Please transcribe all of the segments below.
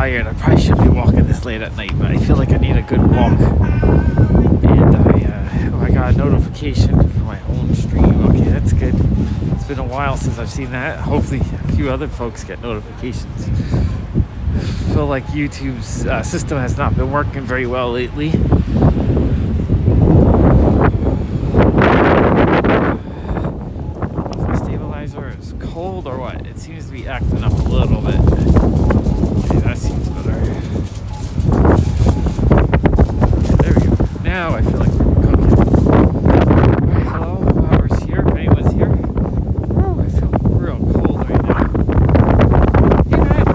tired. I probably shouldn't be walking this late at night, but I feel like I need a good walk. And I got a notification for my own stream. Okay, that's good. It's been a while since I've seen that. Hopefully a few other folks get notifications. I feel like YouTube's system has not been working very well lately. The stabilizer is cold or what? It seems to be acting up a little bit. Okay, that seems better. Okay, there we go. Now I feel like we're cooking. Alright, hello, whoever's here, if anyone's here. Oh, I feel real cold right now. Hey man,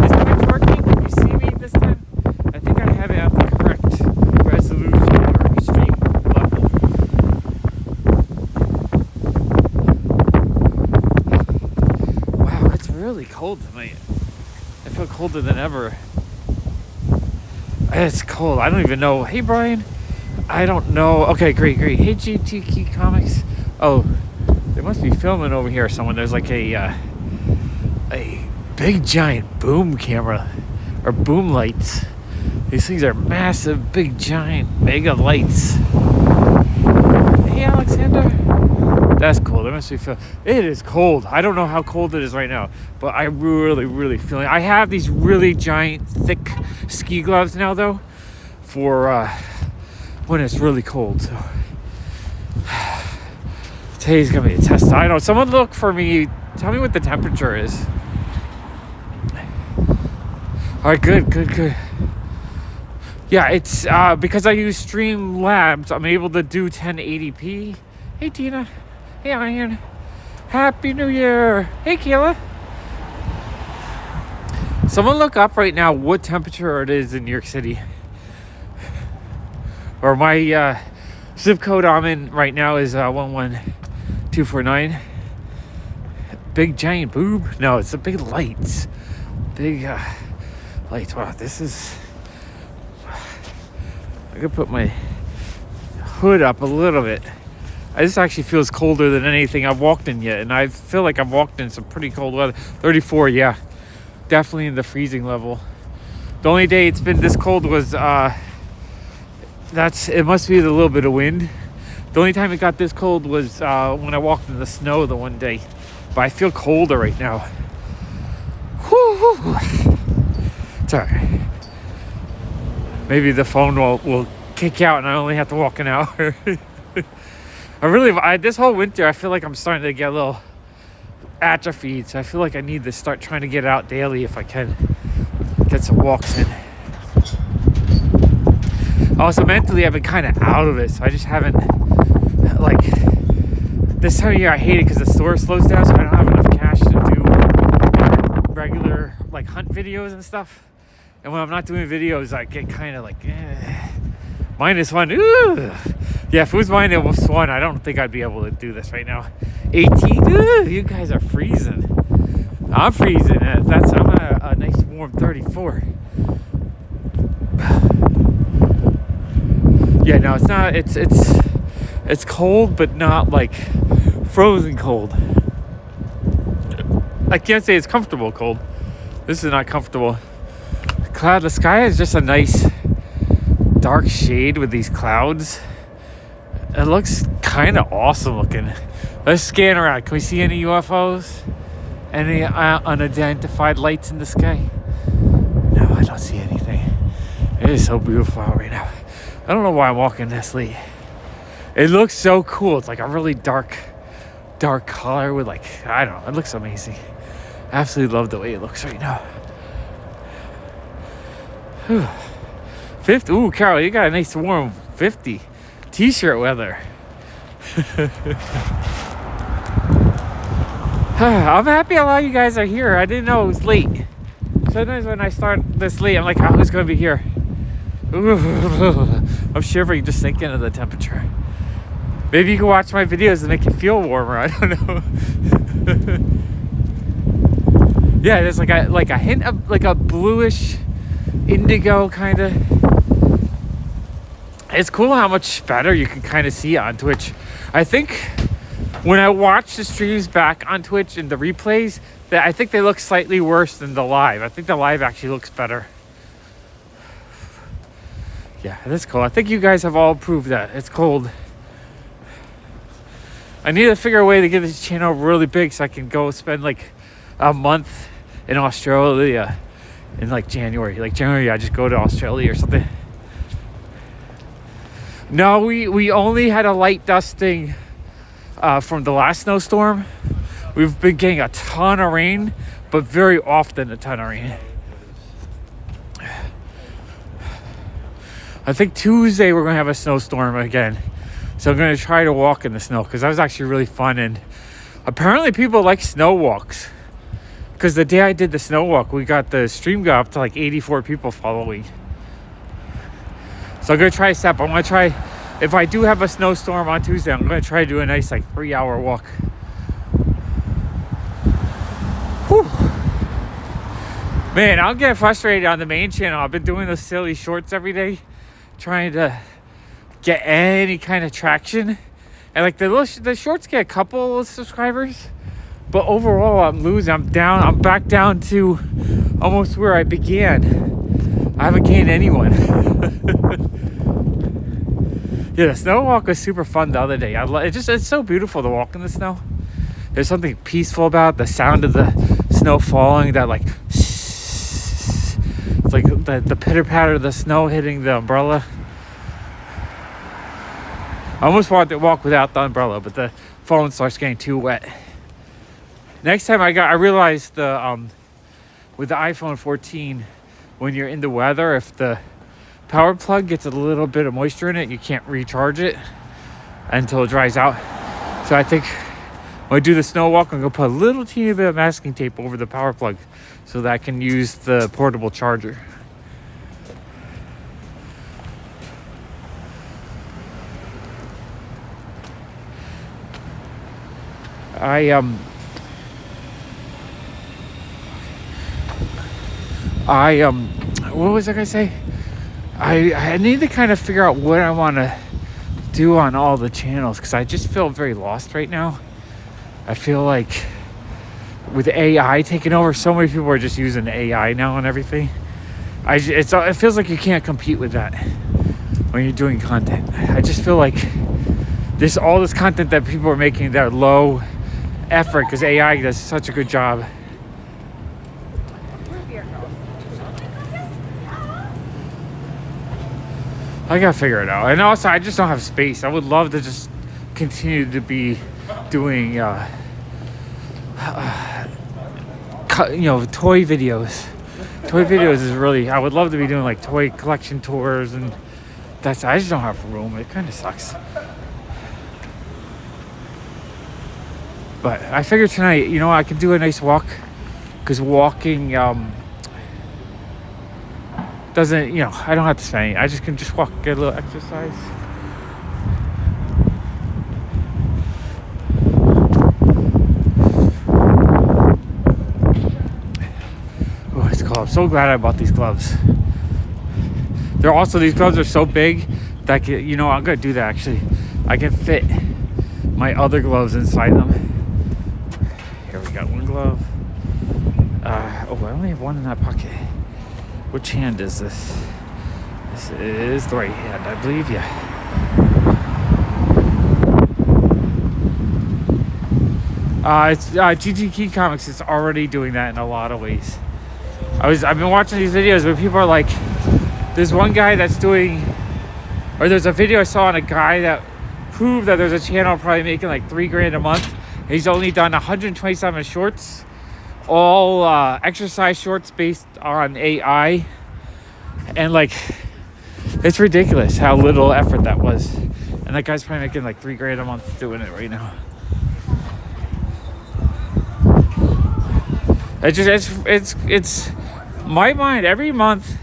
is Twitch working? Can you see me this time? I think I have it at the correct resolution or extreme level. Wow, it's really cold tonight. I feel colder than ever. It's cold. I don't even know. Hey, Brian. I don't know. Okay, great. Hey, GTK Comics. Oh, they must be filming over here. Someone. There's like a big giant boom camera or boom lights. These things are massive, big giant mega lights. Hey, Alexander. That's cool. There must be it is cold. I don't know how cold it is right now, but I really feel it. I have these really giant, thick ski gloves now, though, for when it's really cold. So today's gonna be a test. I don't know. Someone look for me. Tell me what the temperature is. All right, good. Yeah, it's because I use Streamlabs. I'm able to do 1080p. Hey, Tina. Hey, Iron. Happy New Year. Hey, Kayla. Someone look up right now what temperature it is in New York City. Or my zip code I'm in right now is 11249. Big giant boob? No, it's the big lights. Big lights. Wow, this is... I could put my hood up a little bit. This actually feels colder than anything I've walked in yet, and I feel like I've walked in some pretty cold weather. 34, yeah, definitely in the freezing level. The only day it's been this cold was it must be a little bit of wind. The only time it got this cold was when I walked in the snow the one day. But I feel colder right now. Whew. It's all right. Maybe the phone will kick out and I only have to walk an hour. This whole winter, I feel like I'm starting to get a little atrophied. So I feel like I need to start trying to get out daily if I can. Get some walks in. Also, mentally, I've been kind of out of it. So I just haven't, like, this time of year, I hate it because the store slows down. So I don't have enough cash to do regular, like, hunt videos and stuff. And when I'm not doing videos, I get kind of like, -1. Ooh. Yeah, if it was -1, I don't think I'd be able to do this right now. 18. Ooh, you guys are freezing. I'm freezing. I'm a nice warm 34. Yeah, no, it's not. It's cold, but not like frozen cold. I can't say it's comfortable cold. This is not comfortable. The sky is just a nice dark shade with these clouds. It looks kind of awesome looking. Let's scan around. Can we see any UFOs? Any unidentified lights in the sky? No, I don't see anything. It is so beautiful out right now. I don't know why I'm walking this late. It looks so cool. It's like a really dark color with, like, I don't know. It looks amazing. I absolutely love the way it looks right now. 50. Ooh, Carol, you got a nice warm 50 t-shirt weather. I'm happy a lot of you guys are here. I didn't know it was late. Sometimes when I start this late, I'm like, oh, who's going to be here? Ooh, I'm shivering just thinking of the temperature. Maybe you can watch my videos and make it feel warmer. I don't know. Yeah, there's like a hint of like a bluish indigo kind of. It's cool how much better you can kind of see on Twitch. I think when I watch the streams back on Twitch and the replays, that I think they look slightly worse than the live. I think the live actually looks better. Yeah, that's cool. I think you guys have all proved that. It's cold. I need to figure a way to get this channel really big so I can go spend like a month in Australia in like January. Like January, I just go to Australia or something. No, we only had a light dusting from the last snowstorm. We've been getting a ton of rain, but very often a ton of rain. I think Tuesday we're going to have a snowstorm again. So I'm going to try to walk in the snow because that was actually really fun. And apparently people like snow walks. Because the day I did the snow walk, we got the stream got up to like 84 people following. So I'm going to try a step. I'm going to try, if I do have a snowstorm on Tuesday, I'm going to try to do a nice like 3-hour walk. Whew. Man, I'll get frustrated on the main channel. I've been doing those silly shorts every day, trying to get any kind of traction. And like the shorts get a couple of subscribers, but overall I'm losing. I'm back down to almost where I began. I haven't gained anyone. Yeah, the snow walk was super fun the other day. It's so beautiful to walk in the snow. There's something peaceful about the sound of the snow falling, that like it's like the pitter patter of the snow hitting the umbrella. I almost wanted to walk without the umbrella, but the phone starts getting too wet. Next time I realized with the iPhone 14, when you're in the weather, if the power plug gets a little bit of moisture in it, you can't recharge it until it dries out. So I think when I do the snow walk, I'm gonna put a little teeny bit of masking tape over the power plug so that I can use the portable charger. What was I gonna say? I need to kind of figure out what I want to do on all the channels, because I just feel very lost right now. I feel like with AI taking over, so many people are just using AI now and everything. It feels like you can't compete with that when you're doing content. I just feel like there's all this content that people are making that are low effort because AI does such a good job. I gotta figure it out. And also, I just don't have space. I would love to just continue to be doing, toy videos. Toy videos is really, I would love to be doing like toy collection tours, and I just don't have room. It kind of sucks. But I figured tonight, I could do a nice walk, because walking, doesn't, I don't have to spend any. I just can just walk, get a little exercise. Oh, it's cold. I'm so glad I bought these gloves. These gloves are so big that I can, I'm gonna do that actually. I can fit my other gloves inside them. Here we got one glove. I only have one in that pocket. Which hand is this? This is the right hand, I believe. Yeah. It's GG Key Comics is already doing that in a lot of ways. I've been watching these videos where people are like, there's one guy that's doing, or there's a video I saw on a guy that proved that there's a channel probably making like $3,000 a month. He's only done 127 shorts. All exercise shorts based on AI, and like it's ridiculous how little effort that was. And that guy's probably making like $3,000 a month doing it right now. It's my mind every month,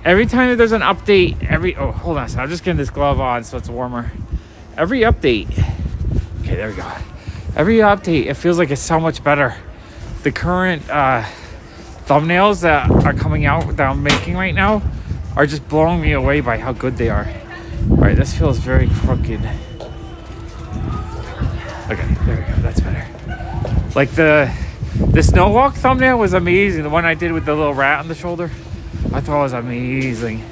every time that there's an update. Hold on, so I'm just getting this glove on so it's warmer. Every update, okay, there we go. Every update, it feels like it's so much better. The current thumbnails that are coming out that I'm making right now are just blowing me away by how good they are. All right, this feels very crooked. Okay, there we go. That's better. Like the snow walk thumbnail was amazing. The one I did with the little rat on the shoulder, I thought was amazing.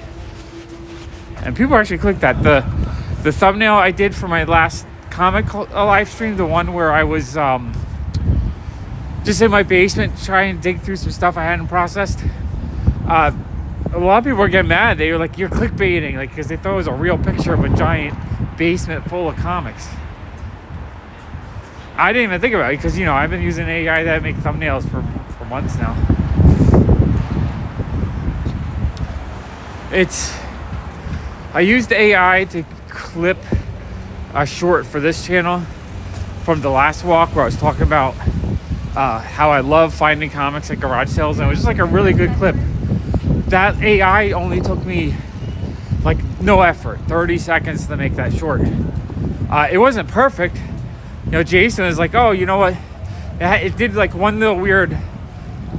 And people actually clicked that. The thumbnail I did for my last comic live stream, the one where I was just in my basement trying to dig through some stuff I hadn't processed. A lot of people were getting mad. They were like, "You're clickbaiting," like, because they thought it was a real picture of a giant basement full of comics. I didn't even think about it because, you know, I've been using AI that make thumbnails for months now. I used AI to clip a short for this channel from the last walk where I was talking about how I love finding comics at garage sales, and it was just like a really good clip. That AI only took me like no effort, 30 seconds to make that short. It wasn't perfect. You know, Jason was like, "Oh, you know what? It did like one little weird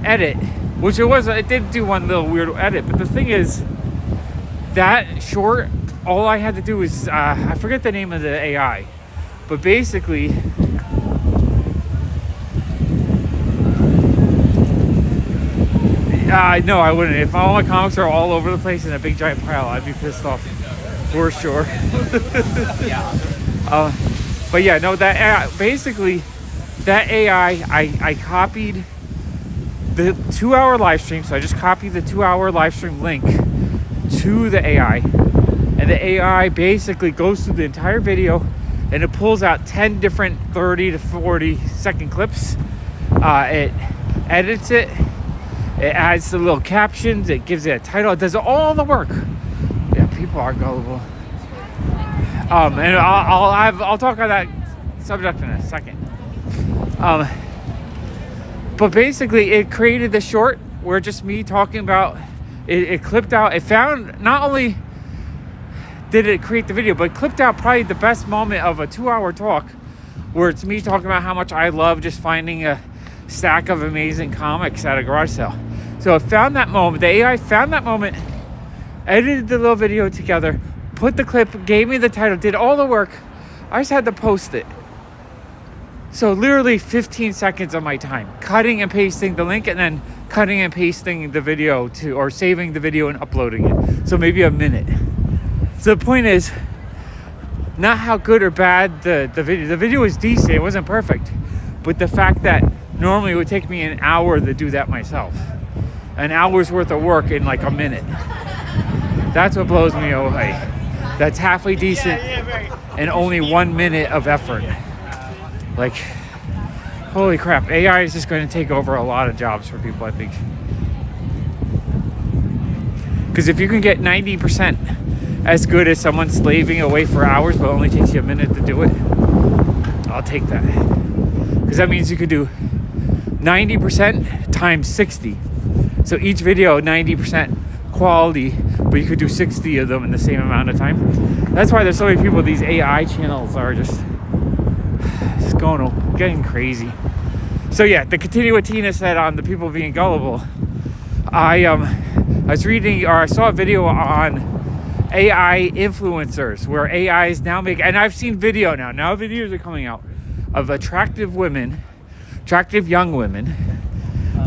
edit," which it did do one little weird edit. But the thing is, that short, all I had to do was, I forget the name of the AI, but basically, no, I wouldn't. If all my comics are all over the place in a big giant pile, I'd be pissed off for sure. But yeah, no, that AI, basically, that AI, I copied the 2-hour live stream. So I just copied the 2-hour live stream link to the AI, and the AI basically goes through the entire video and it pulls out 10 different 30 to 40 second clips. It edits it, it adds the little captions, it gives it a title, it does all the work. Yeah, people are gullible. And I'll talk on that subject in a second. But basically, it created the short where just me talking about it clipped out. It found, not only did it create the video, but it clipped out probably the best moment of a 2-hour talk, where it's me talking about how much I love just finding a stack of amazing comics at a garage sale. So it found that moment. The AI found that moment, edited the little video together, put the clip, gave me the title, did all the work. I just had to post it. So literally 15 seconds of my time, cutting and pasting the link, and then cutting and pasting the video or saving the video and uploading it. So maybe a minute. So the point is, not how good or bad the video was decent, it wasn't perfect. But the fact that normally it would take me an hour to do that myself. An hour's worth of work in like a minute. That's what blows me away. That's halfway decent and only 1 minute of effort. Like, holy crap, AI is just going to take over a lot of jobs for people, I think. Because if you can get 90% as good as someone slaving away for hours but only takes you a minute to do it, I'll take that. Because that means you could do 90% times 60. So each video, 90% quality, but you could do 60 of them in the same amount of time. That's why there's so many people, these AI channels are just getting crazy. So yeah, to continue what Tina said on the people being gullible, I was reading, or I saw a video on AI influencers where AI is now making, and I've seen video now videos are coming out of attractive young women,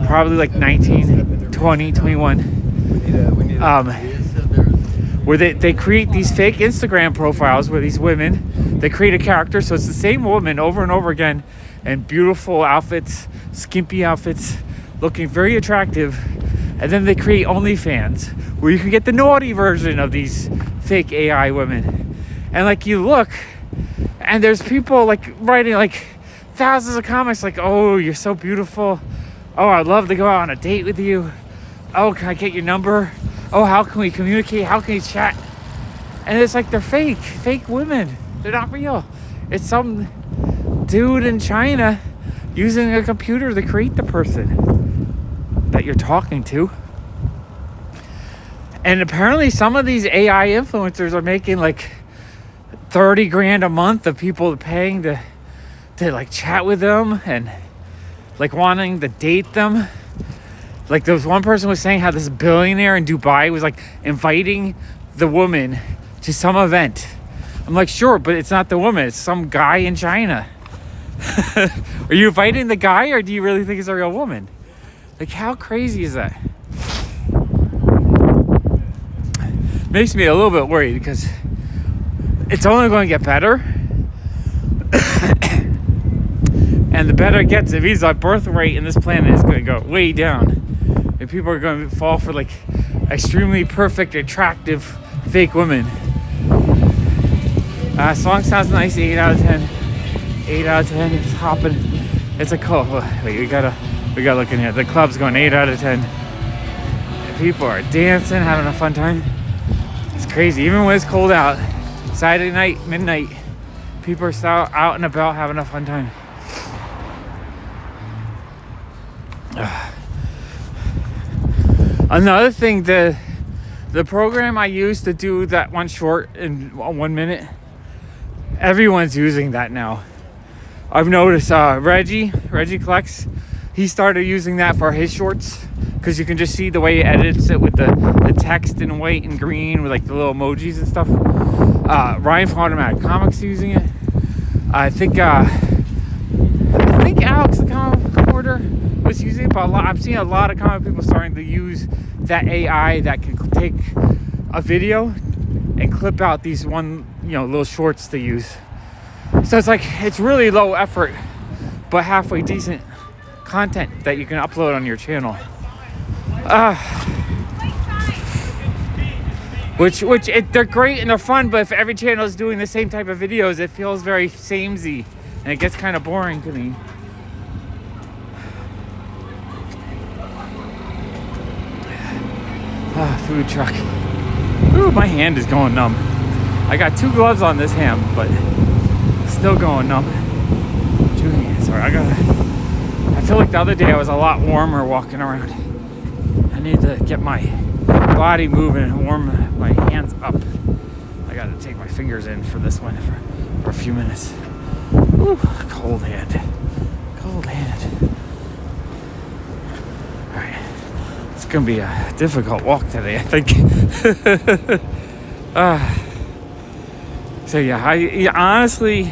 probably like 19, 20, 21, where they create these fake Instagram profiles where these women, they create a character, so it's the same woman over and over again in beautiful outfits, skimpy outfits, looking very attractive, and then they create OnlyFans where you can get the naughty version of these fake AI women. And like, you look and there's people like writing like thousands of comments like, "Oh, you're so beautiful. Oh, I'd love to go out on a date with you. Oh, can I get your number? Oh, how can we communicate? How can we chat?" And it's like, they're fake women. They're not real. It's some dude in China using a computer to create the person that you're talking to. And apparently some of these AI influencers are making like 30 grand a month of people paying to like chat with them and like wanting to date them. Like, there was one person was saying how this billionaire in Dubai was like inviting the woman to some event. I'm like, sure, but it's not the woman, it's some guy in China. Are you fighting the guy, or do you really think it's a real woman? Like, how crazy is that? Makes me a little bit worried because it's only going to get better. And the better it gets, it means our birth rate in this planet is going to go way down. And people are going to fall for like extremely perfect, attractive, fake women. Song sounds nice, 8 out of 10. 8 out of 10, it's hopping. It's a cool, wait, we gotta look in here. The club's going 8 out of 10. People are dancing, having a fun time. It's crazy, even when it's cold out. Saturday night, midnight, people are still out and about having a fun time. Another thing, the program I used to do that one short in 1 minute, everyone's using that now. I've noticed Reggie Collects, he started using that for his shorts because you can just see the way he edits it with the text in white and green with like the little emojis and stuff. Ryan from Automatic Comics is using it. I think Alex, the comic reporter, was using it, but I'm seeing a lot of comic people starting to use that AI that can take a video and clip out these little shorts to use. So it's like, it's really low effort, but halfway decent content that you can upload on your channel. They're great and they're fun, but if every channel is doing the same type of videos, it feels very samey and it gets kind of boring to me. Food truck. Ooh, my hand is going numb. I got 2 gloves on this hand, but still going numb. 2 hands. Sorry, I feel like the other day I was a lot warmer walking around. I need to get my body moving and warm my hands up. I gotta take my fingers in for this one for a few minutes. Ooh, cold hand. Cold hand. Alright. It's gonna be a difficult walk today, I think. So yeah, I honestly,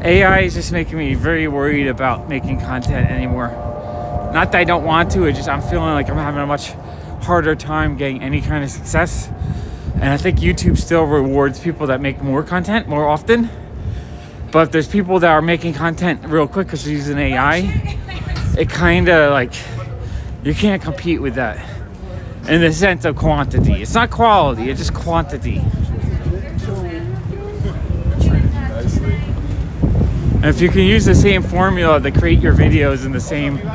AI is just making me very worried about making content anymore. Not that I don't want to, I'm feeling like I'm having a much harder time getting any kind of success. And I think YouTube still rewards people that make more content more often. But if there's people that are making content real quick because they're using AI, it kind of like, you can't compete with that in the sense of quantity. It's not quality, it's just quantity. And if you can use the same formula to create your videos in the same, in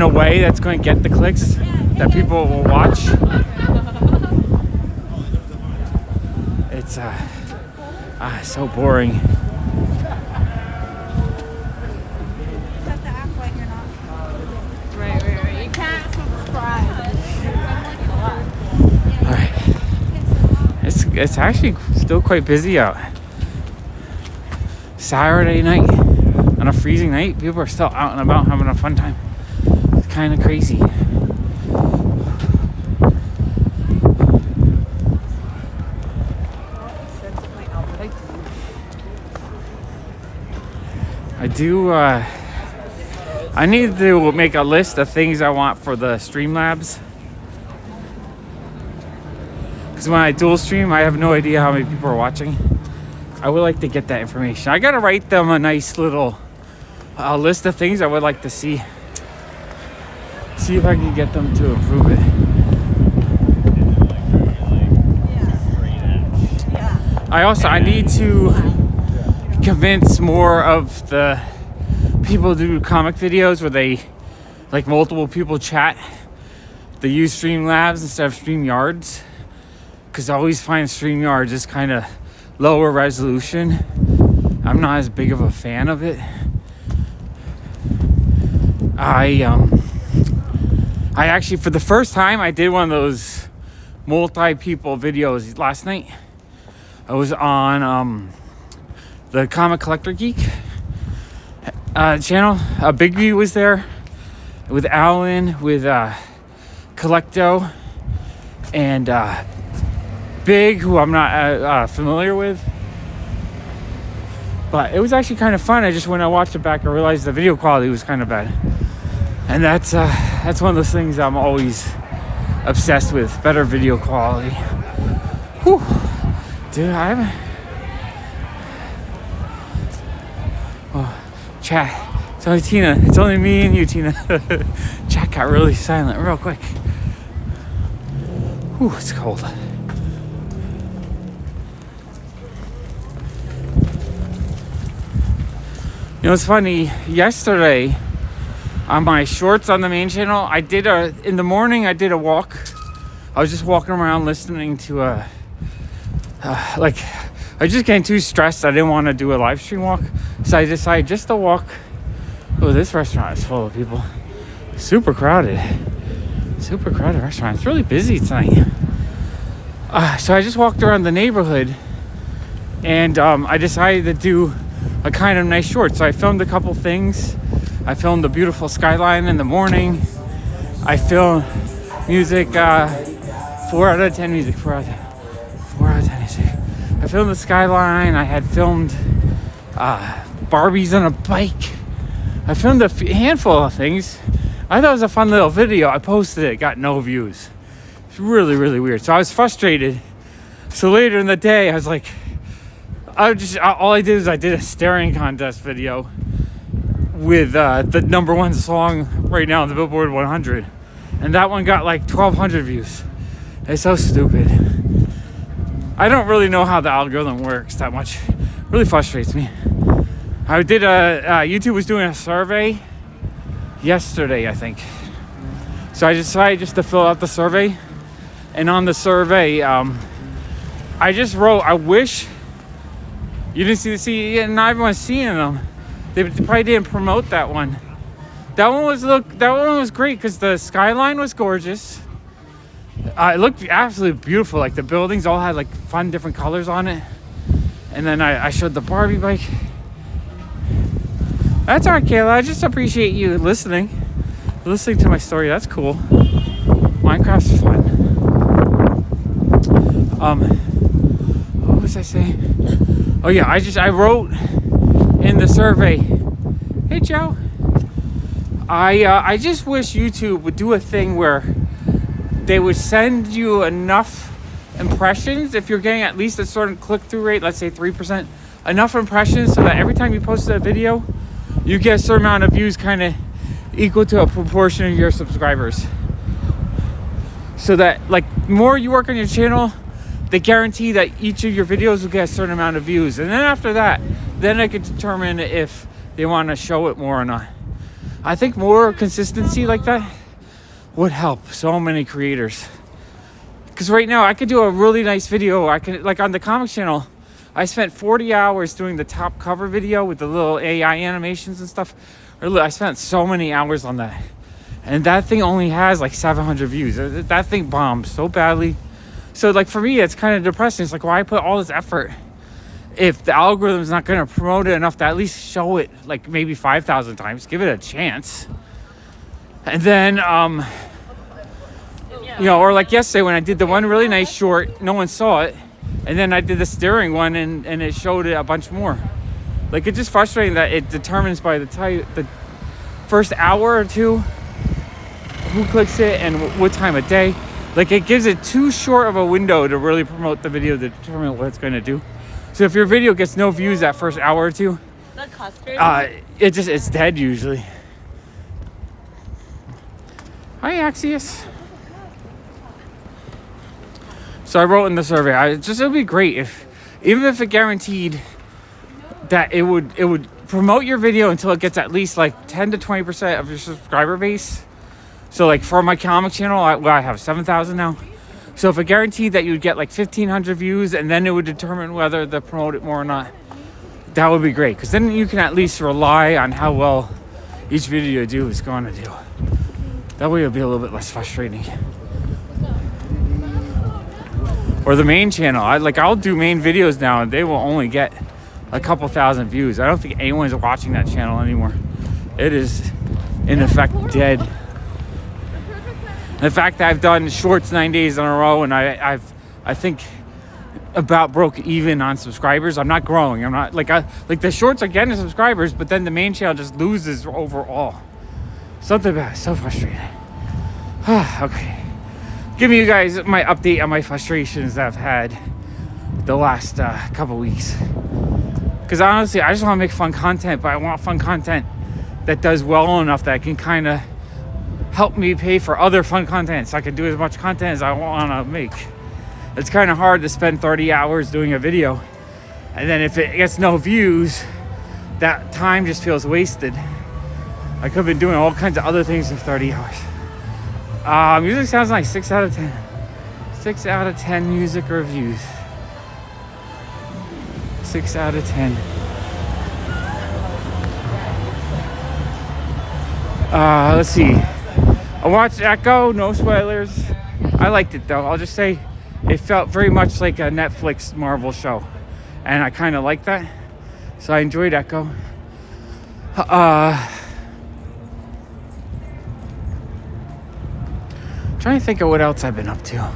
a way that's going to get the clicks that people will watch, it's so boring. It's actually still quite busy out. Saturday night, on a freezing night, people are still out and about having a fun time. It's kind of crazy. I need to make a list of things I want for the Streamlabs. Because when I dual stream, I have no idea how many people are watching. I would like to get that information. I gotta write them a nice little list of things I would like to see. See if I can get them to improve it. I need to convince more of the people who do comic videos where they, like, multiple people chat. They use Streamlabs instead of StreamYards. Because I always find StreamYards is kind of lower resolution. I'm not as big of a fan of it. I actually, for the first time, I did one of those multi-people videos last night. I was on the Comic Collector Geek channel. Bigby was there with Alan, with Collecto, and Big, who I'm not familiar with. But it was actually kind of fun. I just, when I watched it back, I realized the video quality was kind of bad. And that's one of those things I'm always obsessed with, better video quality. Whew. Dude, I haven't... Oh, chat. It's only Tina. It's only me and you, Tina. Chat got really silent real quick. Whew, it's cold. You know, it's funny. Yesterday, on my shorts on the main channel, in the morning, I did a walk. I was just walking around listening to I was just getting too stressed. I didn't want to do a live stream walk. So I decided just to walk. Oh, this restaurant is full of people. Super crowded. Super crowded restaurant. It's really busy tonight. So I just walked around the neighborhood. And I decided to do a kind of nice short. So I filmed a couple things. I filmed the beautiful skyline in the morning. I filmed music, 4 out of 10 music, 4 out of 10 music. I filmed the skyline. I had filmed Barbies on a bike. I filmed a handful of things. I thought it was a fun little video. I posted it, got no views. It's really, really weird. So I was frustrated. So later in the day, I was like, all I did is I did a staring contest video with the #1 song right now on the Billboard 100. And that one got like 1,200 views. It's so stupid. I don't really know how the algorithm works that much. It really frustrates me. I did YouTube was doing a survey yesterday, I think. So I decided just to fill out the survey. And on the survey, I just wrote, I wish you didn't see, not everyone's seeing them. They probably didn't promote that one. That one was great because the skyline was gorgeous. It looked absolutely beautiful. Like the buildings all had like fun different colors on it. And then I showed the Barbie bike. That's all right, Kayla. I just appreciate you listening to my story. That's cool. Minecraft's fun. What was I saying? Oh yeah, I wrote in the survey. Hey Joe. I just wish YouTube would do a thing where they would send you enough impressions if you're getting at least a certain click-through rate, let's say 3%, enough impressions so that every time you post a video, you get a certain amount of views kind of equal to a proportion of your subscribers. So that, like, more you work on your channel, they guarantee that each of your videos will get a certain amount of views. And then after that, then I could determine if they want to show it more or not. I think more consistency like that would help so many creators. Because right now I could do a really nice video. I could, like on the comic channel, I spent 40 hours doing the top cover video with the little AI animations and stuff. I spent so many hours on that. And that thing only has like 700 views. That thing bombed so badly. So like for me, it's kind of depressing. It's like, why put all this effort if the algorithm's not going to promote it enough to at least show it like maybe 5,000 times, give it a chance. And then, you know, or like yesterday when I did the one really nice short, no one saw it. And then I did the steering one and it showed it a bunch more. Like it's just frustrating that it determines by the first hour or two who clicks it and what time of day. Like it gives it too short of a window to really promote the video to determine what it's going to do. So if your video gets no views that first hour or two, the custard, it's dead usually. Hi Axios. So I wrote in the survey, it would be great if, even if it guaranteed that it would promote your video until it gets at least like 10 to 20% of your subscriber base. So like for my comic channel, I have 7,000 now. So if it guaranteed that you would get like 1,500 views and then it would determine whether to promote it more or not, that would be great. Because then you can at least rely on how well each video you do is going to do. That way it'll be a little bit less frustrating. Or the main channel. I'll do main videos now and they will only get a couple thousand views. I don't think anyone's watching that channel anymore. It is in effect dead. The fact that I've done shorts 9 days in a row and I think about broke even on subscribers. I'm not growing. I'm not like the shorts are getting subscribers, but then the main channel just loses overall. Something about it. So frustrating. Okay, giving you guys my update on my frustrations that I've had the last couple weeks. Because honestly, I just want to make fun content, but I want fun content that does well enough that can kind of help me pay for other fun content, so I can do as much content as I want to make. It's kind of hard to spend 30 hours doing a video, and then if it gets no views, that time just feels wasted. I could have been doing all kinds of other things for 30 hours. Music sounds like 6 out of 10. 6 out of 10 music reviews. 6 out of 10. Let's see. I watched Echo, no spoilers. I liked it though. I'll just say it felt very much like a Netflix Marvel show, and I kind of like that, so I enjoyed Echo. Trying to think of what else I've been up to.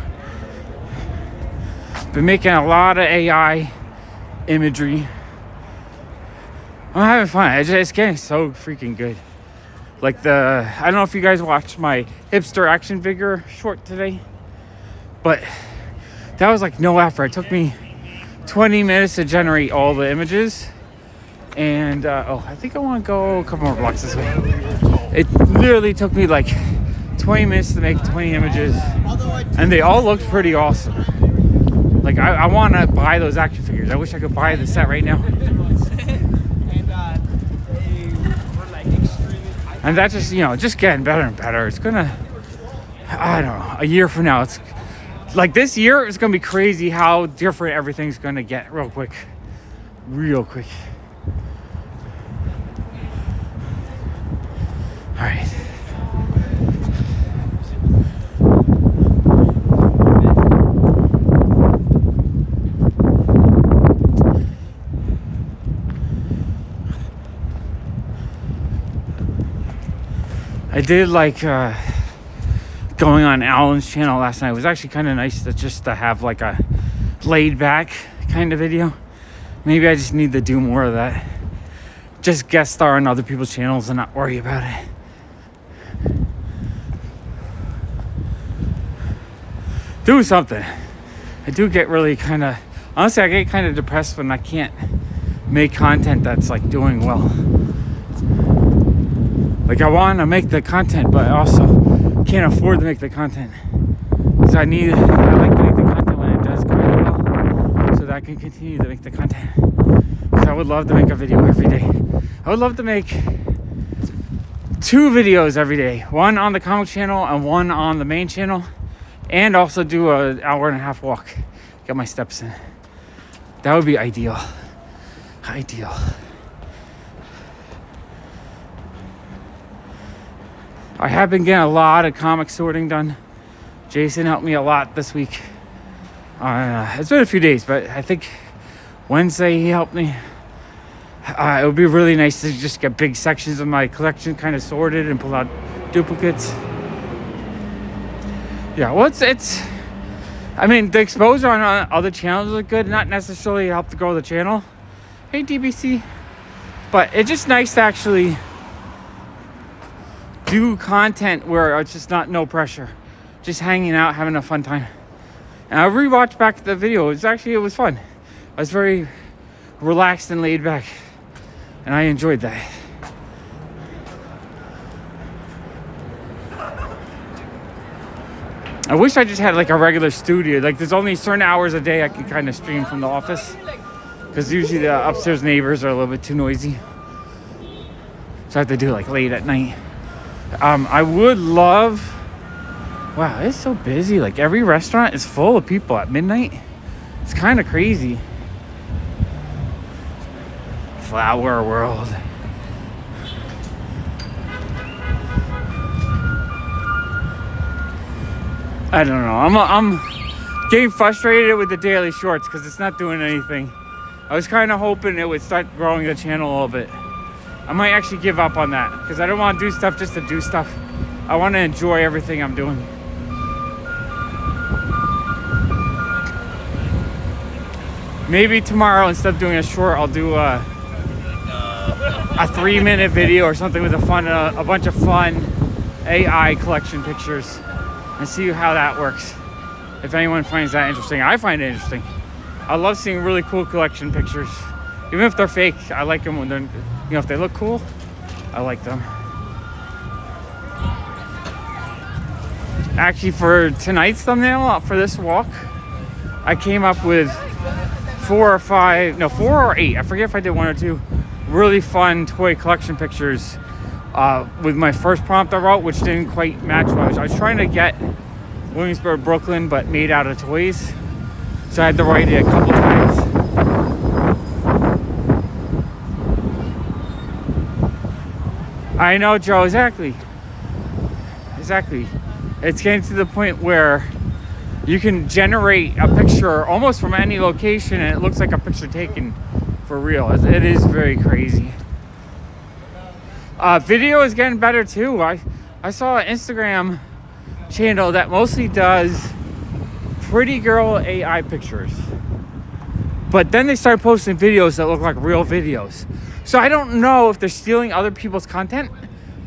Been making a lot of AI imagery. I'm having fun. It's getting so freaking good. Like I don't know if you guys watched my hipster action figure short today, but that was like no effort. It took me 20 minutes to generate all the images. And, I think I want to go a couple more blocks this way. It literally took me like 20 minutes to make 20 images, and they all looked pretty awesome. Like, I want to buy those action figures. I wish I could buy the set right now. And that's just, just getting better and better. It's gonna, I don't know, a year from now, it's like this year, it's gonna be crazy how different everything's gonna get real quick. Real quick. All right. I did like going on Alan's channel last night. It was actually kind of nice to have like a laid back kind of video. Maybe I just need to do more of that. Just guest star on other people's channels and not worry about it. Do something. I do get really honestly, I get kind of depressed when I can't make content that's like doing well. Like, I want to make the content, but I also can't afford to make the content. So I like to make the content when it does kind of well, so that I can continue to make the content. Because I would love to make a video every day. I would love to make 2 videos every day. One on the comic channel and one on the main channel. And also do an 1.5-hour walk. Get my steps in. That would be ideal. Ideal. I have been getting a lot of comic sorting done. Jason helped me a lot this week. It's been a few days, but I think Wednesday he helped me. It would be really nice to just get big sections of my collection kind of sorted and pull out duplicates. Yeah, well, I mean, the exposure on other channels is good, not necessarily help to grow the channel. Hey, DBC. But it's just nice to actually do content where it's just no pressure, just hanging out, having a fun time. And I rewatched back the video. It was fun. I was very relaxed and laid back, and I enjoyed that. I wish I just had like a regular studio. Like, there's only certain hours a day I can kind of stream from the office, because usually the upstairs neighbors are a little bit too noisy, so I have to do like late at night. I would love... Wow, it's so busy. Like, every restaurant is full of people at midnight. It's kind of crazy. Flower World. I don't know. I'm getting frustrated with the daily shorts because it's not doing anything. I was kind of hoping it would start growing the channel a little bit. I might actually give up on that because I don't want to do stuff just to do stuff. I want to enjoy everything I'm doing. maybe tomorrow, instead of doing a short, I'll do a 3-minute video or something with a bunch of fun AI collection pictures, and see how that works. If anyone finds that interesting, I find it interesting. I love seeing really cool collection pictures, even if they're fake. I like them when they're, if they look cool, I like them. Actually, for tonight's thumbnail for this walk, I came up with 4 or 8. I forget if I did 1 or 2 really fun toy collection pictures with my first prompt I wrote, which didn't quite match what I was trying to get Williamsburg, Brooklyn, but made out of toys. So I had to write it a couple times. I know, Joe, exactly. It's getting to the point where you can generate a picture almost from any location and it looks like a picture taken for real. It is very crazy. Video is getting better too. I saw an Instagram channel that mostly does pretty girl AI pictures, but then they started posting videos that look like real videos. So I don't know if they're stealing other people's content,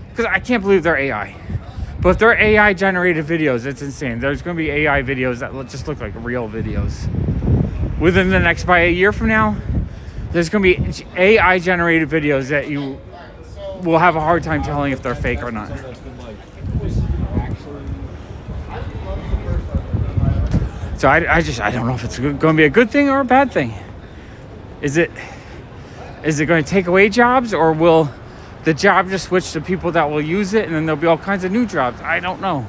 because I can't believe they're AI. But if they're AI generated videos, it's insane. There's going to be AI videos that just look like real videos. Within the next, by a year from now, there's going to be AI generated videos that you will have a hard time telling if they're fake or not. So I don't know if it's going to be a good thing or a bad thing. Is it going to take away jobs, or will the job just switch to people that will use it, and then there'll be all kinds of new jobs? I don't know.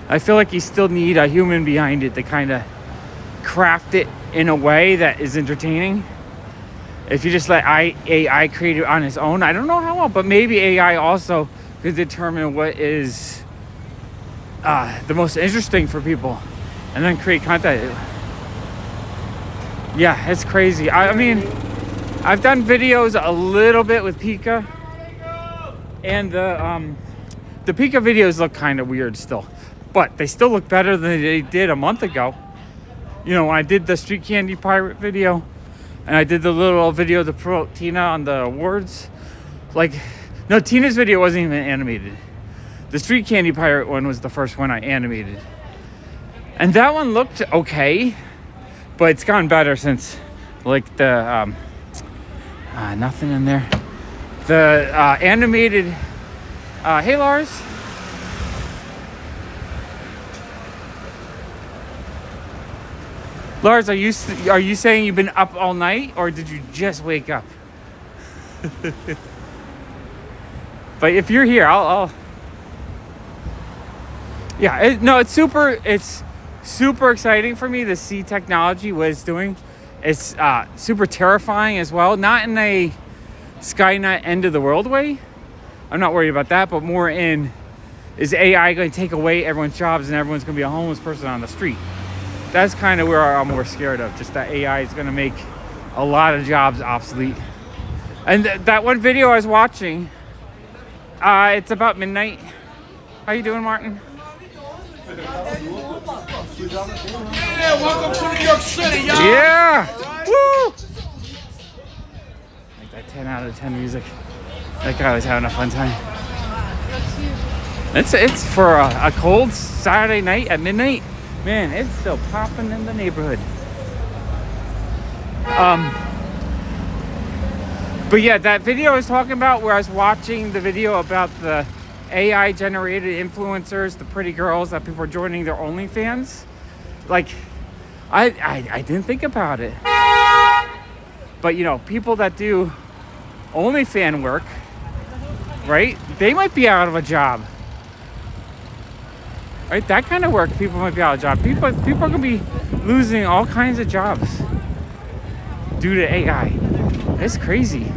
I feel like you still need a human behind it to kind of craft it in a way that is entertaining. If you just let AI create it on its own, I don't know how well, but maybe AI also could determine what is the most interesting for people and then create content. Yeah, it's crazy. I mean, I've done videos a little bit with Pika, and the Pika videos look kind of weird still, but they still look better than they did a month ago. When I did the Street Candy Pirate video, and I did the little video to promote Tina on the awards. No, Tina's video wasn't even animated. The Street Candy Pirate one was the first one I animated, and that one looked okay, but it's gotten better since, the nothing in there. The animated. Hey, Lars. Lars, are you saying you've been up all night, or did you just wake up? But if you're here, I'll. Yeah, it's super exciting for me to see technology, what it's doing. It's super terrifying as well. Not in a Skynet end of the world way. I'm not worried about that, but more in, is AI going to take away everyone's jobs and everyone's going to be a homeless person on the street? That's kind of where I'm more scared of, just that AI is going to make a lot of jobs obsolete. And that one video I was watching, it's about midnight. How you doing, Martin? Yeah, welcome to New York City, y'all. Yeah! Right. Woo! Like that 10 out of 10 music. That guy was having a fun time. It's for a cold Saturday night at midnight. Man, it's still popping in the neighborhood. But yeah, that video I was talking about, where I was watching the video about the AI generated influencers, the pretty girls that people are joining their OnlyFans. I didn't think about it. But people that do OnlyFans work, right? They might be out of a job. Right? That kind of work, people might be out of a job. People are going to be losing all kinds of jobs due to AI. It's crazy.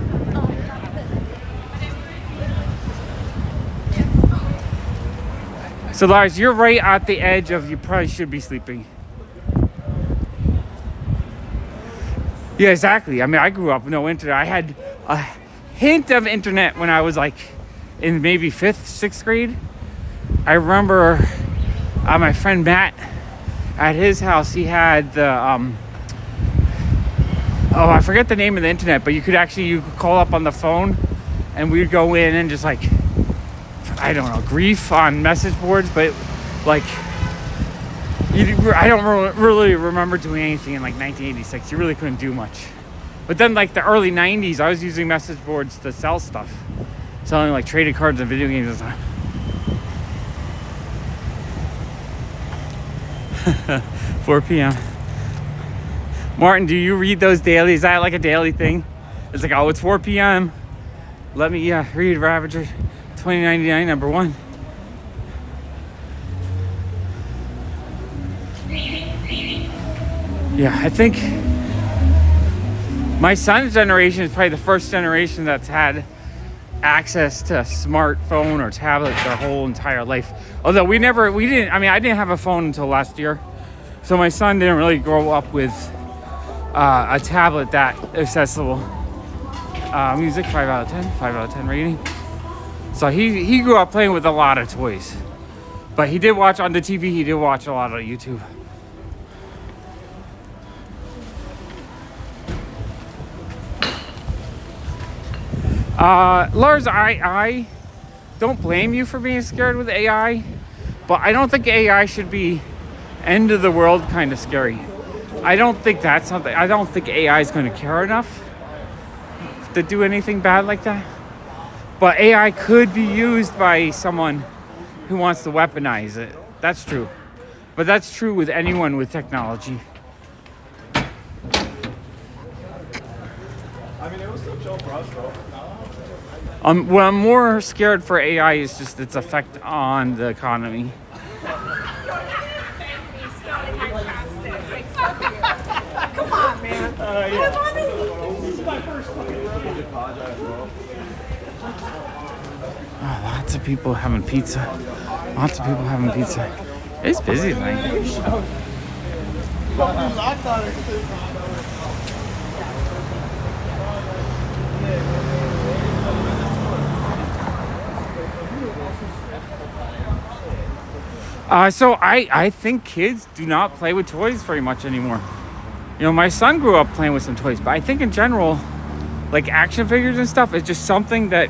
So Lars, you're right at the edge of, you probably should be sleeping. Yeah, exactly. I mean, I grew up with no internet. I had a hint of internet when I was in maybe 5th, 6th grade. I remember my friend Matt, at his house, he had the oh, I forget the name of the internet, but you could call up on the phone, and we'd go in and just like, I don't know, grief on message boards, but like, I don't really remember doing anything in like 1986. You really couldn't do much. But then like the early 90s, I was using message boards to sell stuff, selling like trading cards and video games and stuff. 4 p.m. Martin, do you read those daily? Is that like a daily thing? It's like, oh, it's 4 p.m. Let me read Ravager 2099 number 1. Yeah, I think my son's generation is probably the first generation that's had access to a smartphone or tablet their whole entire life. Although I didn't have a phone until last year. So my son didn't really grow up with a tablet that accessible. Music, 5 out of 10, 5 out of 10 rating. So he grew up playing with a lot of toys. But he did watch on the TV, he did watch a lot of YouTube. Lars, I don't blame you for being scared with AI, but I don't think AI should be end of the world kind of scary. I don't think that's something. I don't think AI is going to care enough to do anything bad like that. But AI could be used by someone who wants to weaponize it. That's true. But that's true with anyone with technology. I mean, it was still chill for us, though. What I'm more scared for AI is just its effect on the economy. Come on, man. This is my first fucking really apologize, bro. Oh, lots of people having pizza. Lots of people having pizza. It's busy tonight. So I think kids do not play with toys very much anymore. You know, my son grew up playing with some toys, but I think in general, like action figures and stuff, is just something that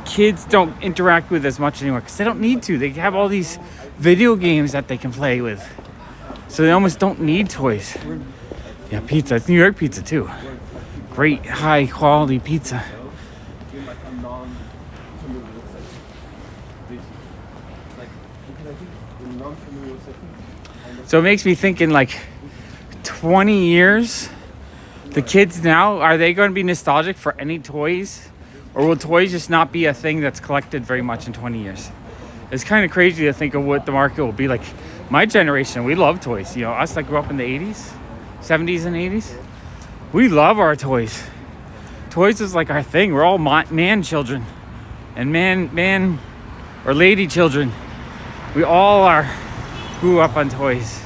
kids don't interact with as much anymore because they don't need to. They have all these video games that they can play with. So they almost don't need toys. Yeah, pizza. It's New York pizza too. Great high quality pizza. So it makes me think in like 20 years, the kids now, are they going to be nostalgic for any toys? Or will toys just not be a thing that's collected very much in 20 years? It's kind of crazy to think of what the market will be like. My generation, we love toys. You know, us that grew up in the 80s, 70s and 80s. We love our toys. Toys is like our thing. We're all man children. And man or lady children. We all grew up on toys.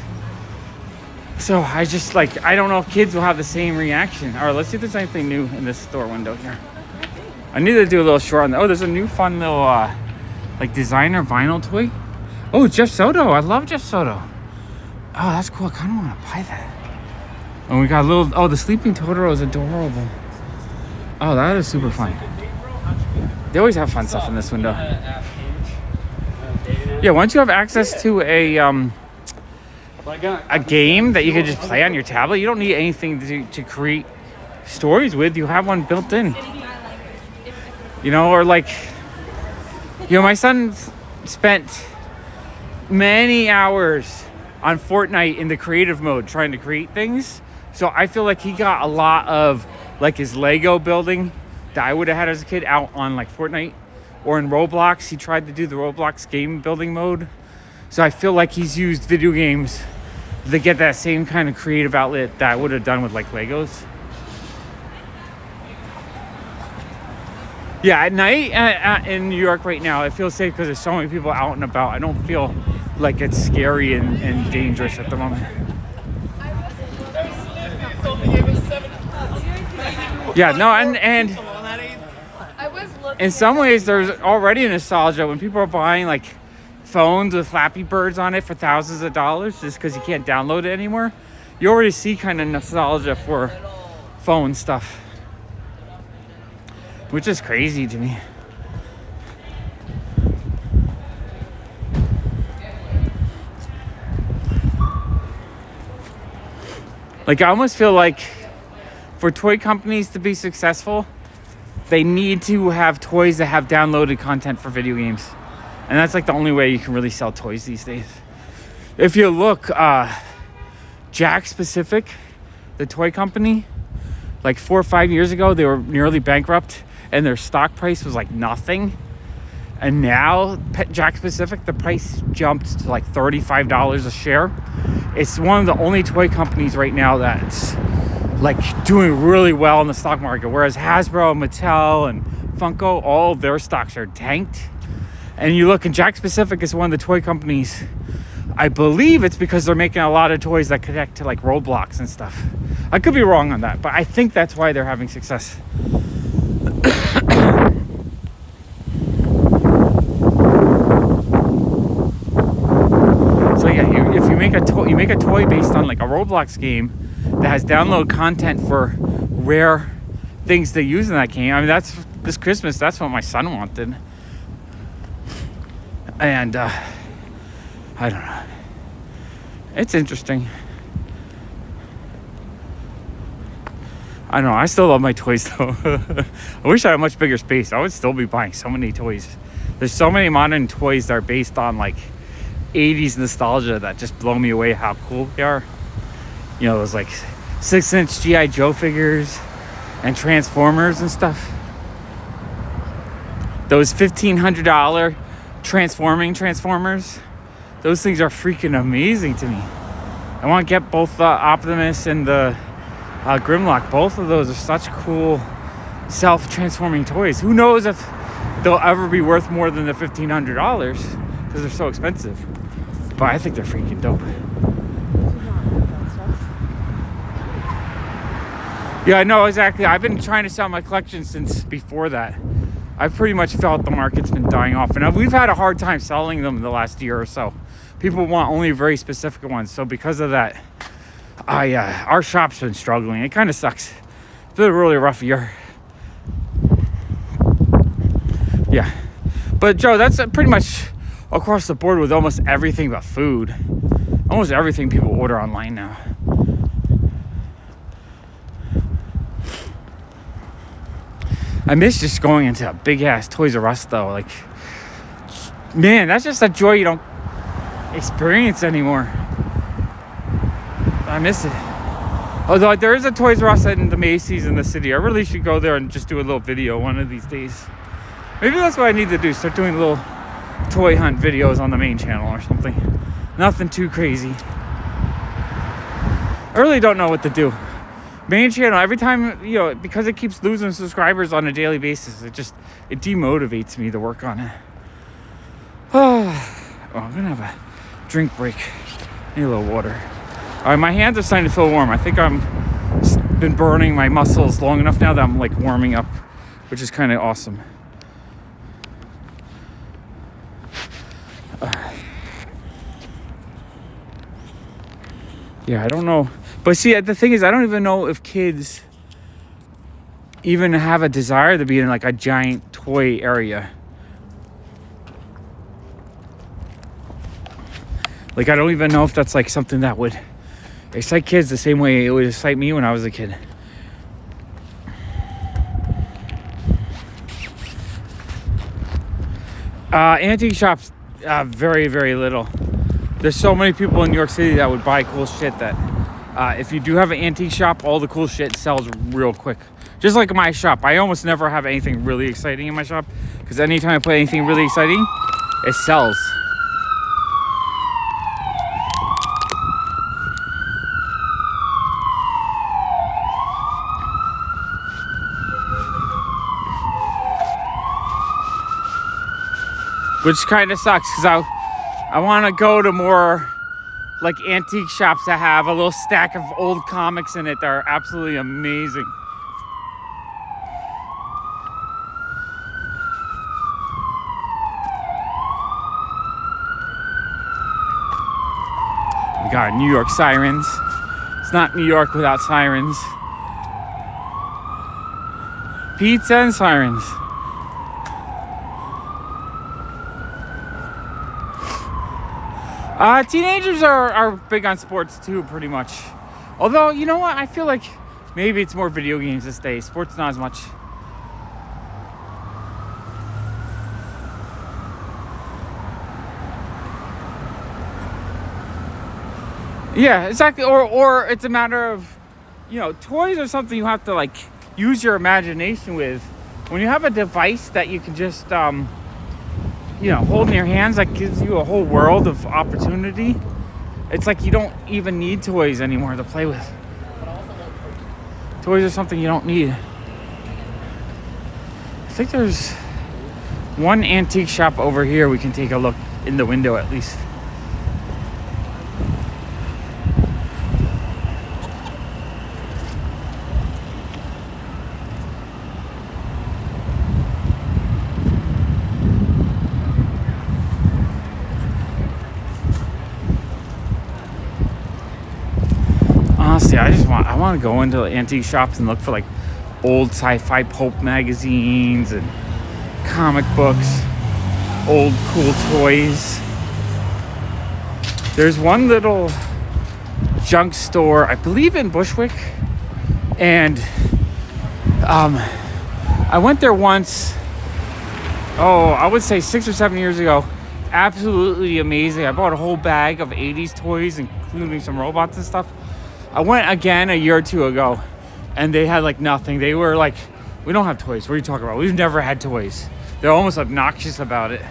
So I just I don't know if kids will have the same reaction. All right, let's see if there's anything new in this store window here. I need to do a little short on that. Oh, there's a new fun little designer vinyl toy. Oh, Jeff Soto. I love Jeff Soto. Oh, that's cool. I kind of want to buy that. And we got a little, the Sleeping Totoro is adorable. Oh, that is super fun. They always have fun stuff in this window. Yeah, once you have access to a game that you can just play on your tablet, you don't need anything to create stories with. You have one built in. You know, or my son spent many hours on Fortnite in the creative mode trying to create things. So I feel like he got a lot of his Lego building that I would have had as a kid out on Fortnite. Or in Roblox, he tried to do the Roblox game building mode. So I feel like he's used video games to get that same kind of creative outlet that I would have done with Legos. Yeah, at night in New York right now, it feels safe because there's so many people out and about. I don't feel like it's scary and dangerous at the moment. Yeah, no, and in some ways, there's already a nostalgia when people are buying phones with Flappy Birds on it for thousands of dollars just because you can't download it anymore. You already see kind of nostalgia for phone stuff, which is crazy to me. Like, I almost feel like for toy companies to be successful, they need to have toys that have downloaded content for video games. And that's like the only way you can really sell toys these days. If you look, Jack Pacific, the toy company, like 4 or 5 years ago, they were nearly bankrupt and their stock price was like nothing. And now Jack Pacific, the price jumped to like $35 a share. It's one of the only toy companies right now that's like doing really well in the stock market. Whereas Hasbro, Mattel, and Funko, all of their stocks are tanked. And you look, and Jack Pacific is one of the toy companies, I believe it's because they're making a lot of toys that connect to like Roblox and stuff. I could be wrong on that, but I think that's why they're having success. So yeah, if you make a toy based on like a Roblox game that has download content for rare things they use in that game. I mean, that's this Christmas. That's what my son wanted, and I don't know. It's interesting. I don't know. I still love my toys though. I wish I had much bigger space. I would still be buying so many toys. There's so many modern toys that are based on like 80s nostalgia that just blow me away how cool they are. You know, those like 6-inch G.I. Joe figures and Transformers and stuff. Those $1,500 Transformers. Those things are freaking amazing to me. I want to get both the Optimus and the Grimlock. Both of those are such cool self-transforming toys. Who knows if they'll ever be worth more than the $1,500 because they're so expensive. But I think they're freaking dope. Yeah, I know, exactly. I've been trying to sell my collection since before that. I've pretty much felt the market's been dying off. And we've had a hard time selling them the last year or so. People want only very specific ones. So because of that, our shop's been struggling. It kind of sucks. It's been a really rough year. Yeah. But Joe, that's pretty much across the board with almost everything but food. Almost everything people order online now. I miss just going into a big ass Toys R Us though. Like, man, that's just a joy you don't experience anymore. I miss it. Although there is a Toys R Us in the Macy's in the city. I really should go there and just do a little video one of these days. Maybe that's what I need to do. Start doing little toy hunt videos on the main channel or something. Nothing too crazy. I really don't know what to do. Main channel, every time, you know, because it keeps losing subscribers on a daily basis, it demotivates me to work on it. Oh, I'm gonna have a drink break. Need a little water. All right, my hands are starting to feel warm. I think I'm been burning my muscles long enough now that I'm like warming up, which is kind of awesome. Yeah, I don't know. But see, the thing is, I don't even know if kids even have a desire to be in like a giant toy area. Like, I don't even know if that's like something that would excite kids the same way it would excite me when I was a kid. Antique shops, very, very little. There's so many people in New York City that would buy cool shit that if you do have an antique shop, all the cool shit sells real quick. Just like my shop. I almost never have anything really exciting in my shop because anytime I put anything really exciting, it sells. Which kind of sucks because I want to go to more like antique shops that have a little stack of old comics in it that are absolutely amazing. We got New York sirens. It's not New York without sirens. Pizza and sirens. Teenagers are big on sports too, pretty much. Although, you know what? I feel like maybe it's more video games this day. Sports not as much. Yeah, exactly. Or it's a matter of, you know, toys are something you have to like use your imagination with. When you have a device that you can just you know, hold in your hands, that gives you a whole world of opportunity. It's like you don't even need toys anymore to play with. Toys are something you don't need. I think there's one antique shop over here we can take a look in the window at least. Honestly, I want to go into antique shops and look for like old sci-fi pulp magazines and comic books, old cool toys. There's one little junk store, I believe in Bushwick, and I went there once, I would say 6 or 7 years ago. Absolutely amazing. I bought a whole bag of 80s toys, including some robots and stuff. I went again a year or two ago, and they had like nothing. They were like, we don't have toys. What are you talking about? We've never had toys. They're almost obnoxious about it.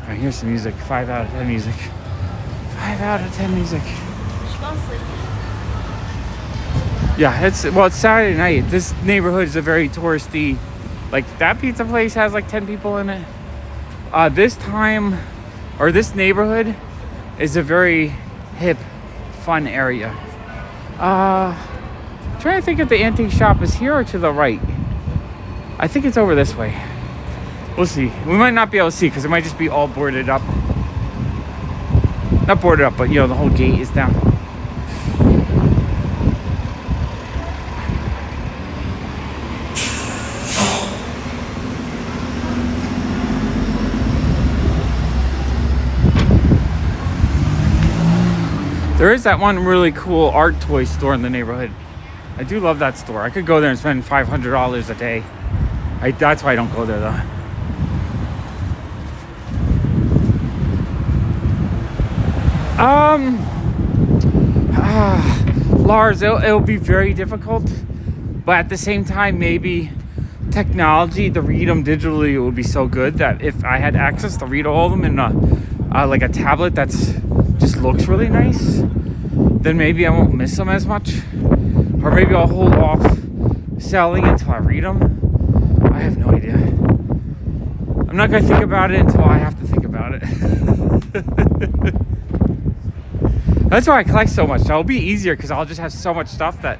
All right, here's some music. 5 out of 10 music. 5 out of 10 music. Yeah, it's Saturday night. This neighborhood is a very touristy. Like that pizza place has like 10 people in it. This neighborhood is a very hip, fun area. Trying to think if the antique shop is here or to the right. I think it's over this way. We'll see. We might not be able to see because it might just be all boarded up. Not boarded up, but you know, the whole gate is down. There is that one really cool art toy store in the neighborhood. I do love that store. I could go there and spend $500 a day. That's why I don't go there though. Lars, it'll be very difficult, but at the same time, maybe technology to read them digitally, it would be so good that if I had access to read all of them in like a tablet that's just looks really nice, then maybe I won't miss them as much, or maybe I'll hold off selling until I read them. I have no idea. I'm not gonna think about it until I have to think about it. That's why I collect so much. It'll be easier because I'll just have so much stuff that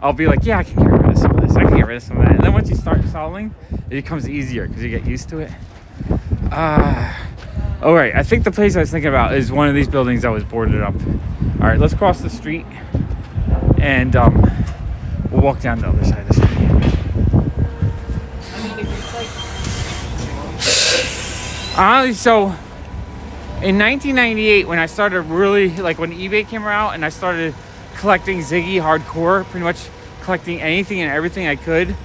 I'll be like, yeah, I can get rid of some of this, I can get rid of some of that, and then once you start selling, it becomes easier because you get used to it. All right, I think the place I was thinking about is one of these buildings that was boarded up. All right, let's cross the street and we'll walk down the other side of the street. So in 1998, when I started really, like when eBay came out and I started collecting Ziggy hardcore, pretty much collecting anything and everything I could,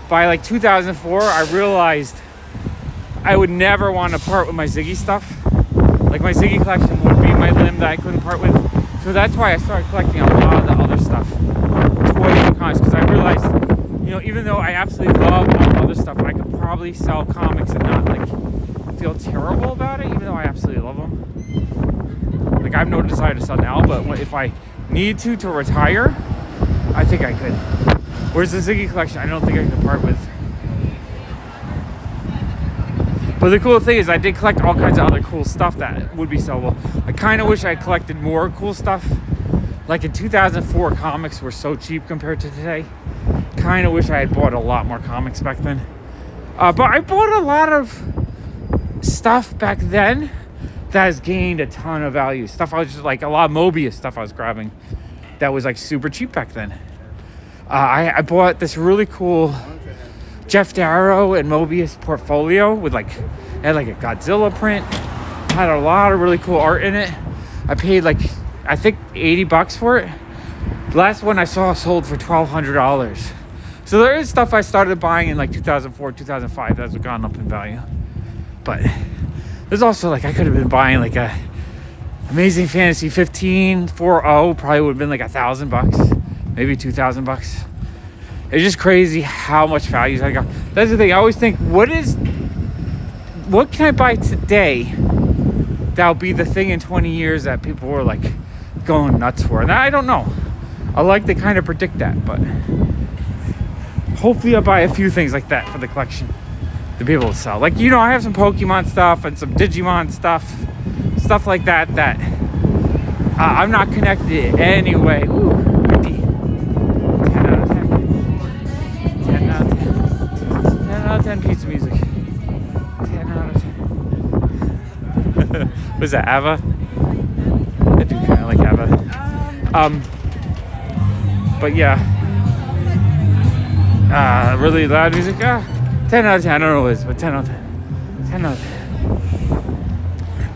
by like 2004, I realized I would never want to part with my Ziggy stuff. Like my Ziggy collection would be my limb that I couldn't part with. So that's why I started collecting a lot of the other stuff, toys and comics, because I realized, you know, even though I absolutely love all the other stuff, I could probably sell comics and not like feel terrible about it, even though I absolutely love them. Like I have no desire to sell now, but if I need to retire, I think I could. Whereas the Ziggy collection, I don't think I could part with. But the cool thing is I did collect all kinds of other cool stuff that would be sellable. I kind of wish I collected more cool stuff. Like in 2004, comics were so cheap compared to today. Kind of wish I had bought a lot more comics back then. But I bought a lot of stuff back then that has gained a ton of value. Stuff I was just like, a lot of Mobius stuff I was grabbing that was like super cheap back then. I bought this really cool Jeff Darrow and Mobius portfolio with like, it had like a Godzilla print, had a lot of really cool art in it. I paid like, I think $80 for it. The last one I saw sold for $1,200. So there is stuff I started buying in like 2004, 2005 that's gone up in value. But there's also like, I could have been buying like a Amazing Fantasy 15 4.0, probably would have been like $1,000, maybe $2,000. It's just crazy how much values I got. That's the thing. I always think, what can I buy today that'll be the thing in 20 years that people were like going nuts for? And I don't know. I like to kind of predict that, but hopefully I'll buy a few things like that for the collection to be able to sell. Like, you know, I have some Pokemon stuff and some Digimon stuff like that I'm not connected anyway. Ooh, windy. 10 out of 10. 10 out of 10. 10 out of 10 pizza music. 10 out of 10. Was that Ava? I do kind of like Ava. But yeah. Really loud music. 10 out of 10. I don't know what it is, but 10 out of 10. 10 out of 10.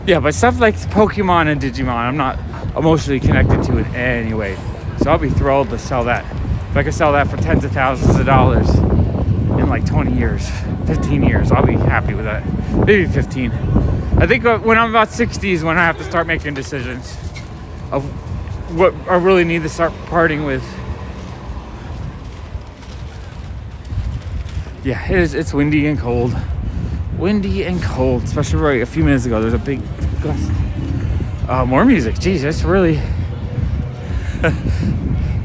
Yeah, but stuff like Pokemon and Digimon, I'm not emotionally connected to it anyway. So I'll be thrilled to sell that. If I could sell that for tens of thousands of dollars in like 20 years, 15 years, I'll be happy with that. Maybe 15. I think when I'm about 60 is when I have to start making decisions of what I really need to start parting with. Yeah, it's windy and cold. Windy and cold, especially right a few minutes ago. There's a big gust. More music. Jeez, that's really...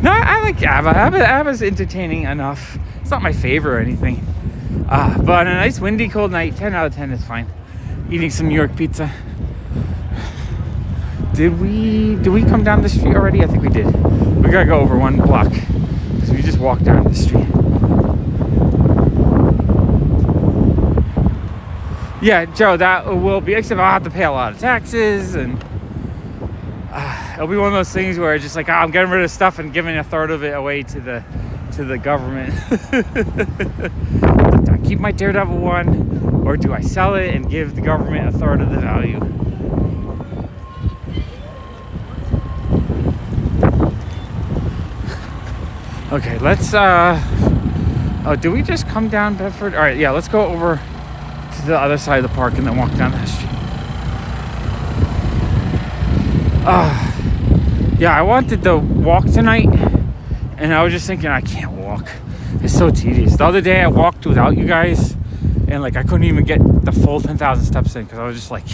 No, I like ABBA. ABBA's entertaining enough. It's not my favorite or anything. But on a nice windy, cold night, 10 out of 10 is fine. Eating some New York pizza. Did we come down the street already? I think we did. We gotta go over one block because we just walked down the street. Yeah, Joe, that will be, except I'll have to pay a lot of taxes, and it'll be one of those things where it's just like, I'm getting rid of stuff and giving a third of it away to the government. Do I keep my Daredevil one, or do I sell it and give the government a third of the value? Okay, let's, oh, did we just come down Bedford? All right, yeah, let's go over to the other side of the park and then walk down that street. Yeah, I wanted to walk tonight, and I was just thinking, I can't walk. It's so tedious. The other day I walked without you guys, and like I couldn't even get the full 10,000 steps in because I was just like,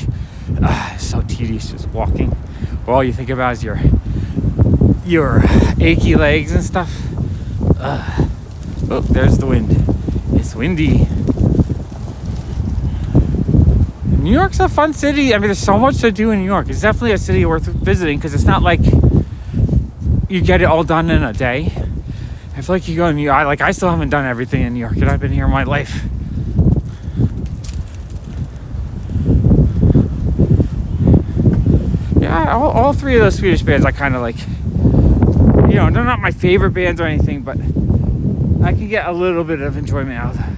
it's so tedious just walking. Where all you think about is your achy legs and stuff. Oh, there's the wind. It's windy. New York's a fun city. I mean, there's so much to do in New York. It's definitely a city worth visiting because it's not like you get it all done in a day. I feel like you go in New York, I still haven't done everything in New York, and I've been here my life. Yeah, all three of those Swedish bands I kind of like. You know, they're not my favorite bands or anything, but I can get a little bit of enjoyment out of them.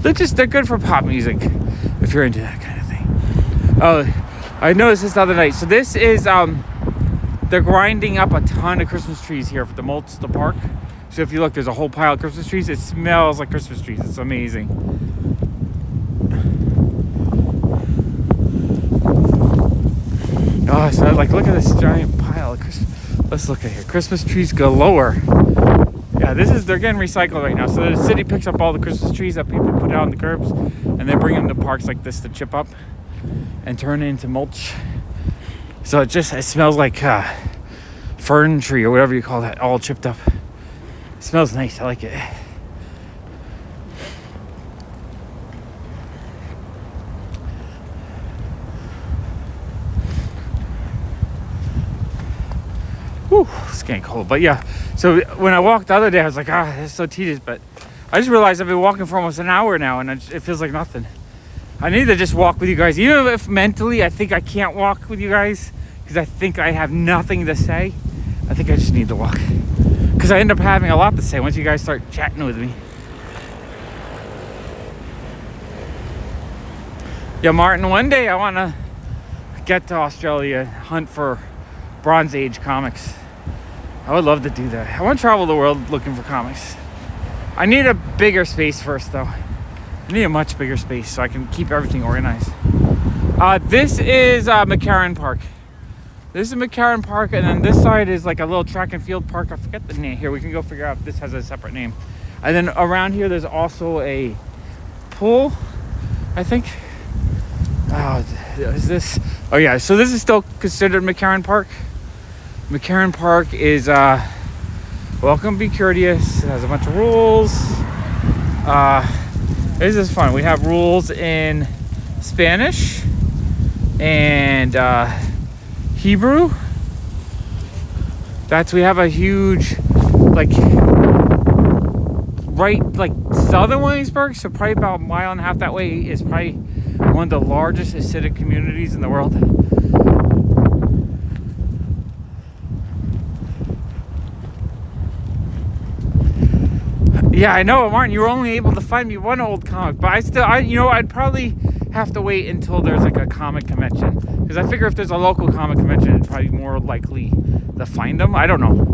They're good for pop music if you're into that kind of thing. Oh, I noticed this the other night. So this is they're grinding up a ton of Christmas trees here for the mulch the park. So if you look, there's a whole pile of Christmas trees. It smells like Christmas trees. It's amazing. Oh, so like look at this giant pile of Christmas. Let's look at here. Christmas trees galore. Yeah, they're getting recycled right now. So the city picks up all the Christmas trees that people put out on the curbs, and they bring them to parks like this to chip up and turn it into mulch. So it smells like fern tree or whatever you call that, all chipped up. It smells nice. I like it. Whew, it's getting cold, but yeah. So when I walked the other day, I was like, it's so tedious. But I just realized I've been walking for almost an hour now, and it feels like nothing. I need to just walk with you guys, even if mentally I think I can't walk with you guys because I think I have nothing to say. I think I just need to walk, because I end up having a lot to say once you guys start chatting with me. Yeah, Martin, one day I want to get to Australia and hunt for Bronze Age comics. I would love to do that. I want to travel the world looking for comics. I need a bigger space first, though. I need a much bigger space so I can keep everything organized. This is McCarran Park. This is McCarran Park, and then this side is like a little track and field park. I forget the name. Here, we can go figure out if this has a separate name. And then around here, there's also a pool, I think. Oh, is this? Oh yeah, so this is still considered McCarran Park. McCarran Park is welcome, be courteous. It has a bunch of rules. This is fun. We have rules in Spanish and Hebrew. We have a huge, like, right, like, southern Williamsburg, so probably about a mile and a half that way is probably one of the largest Hasidic communities in the world. Yeah, I know, Martin, you were only able to find me one old comic, but I'd probably have to wait until there's like a comic convention, because I figure if there's a local comic convention, it's probably more likely to find them. I don't know.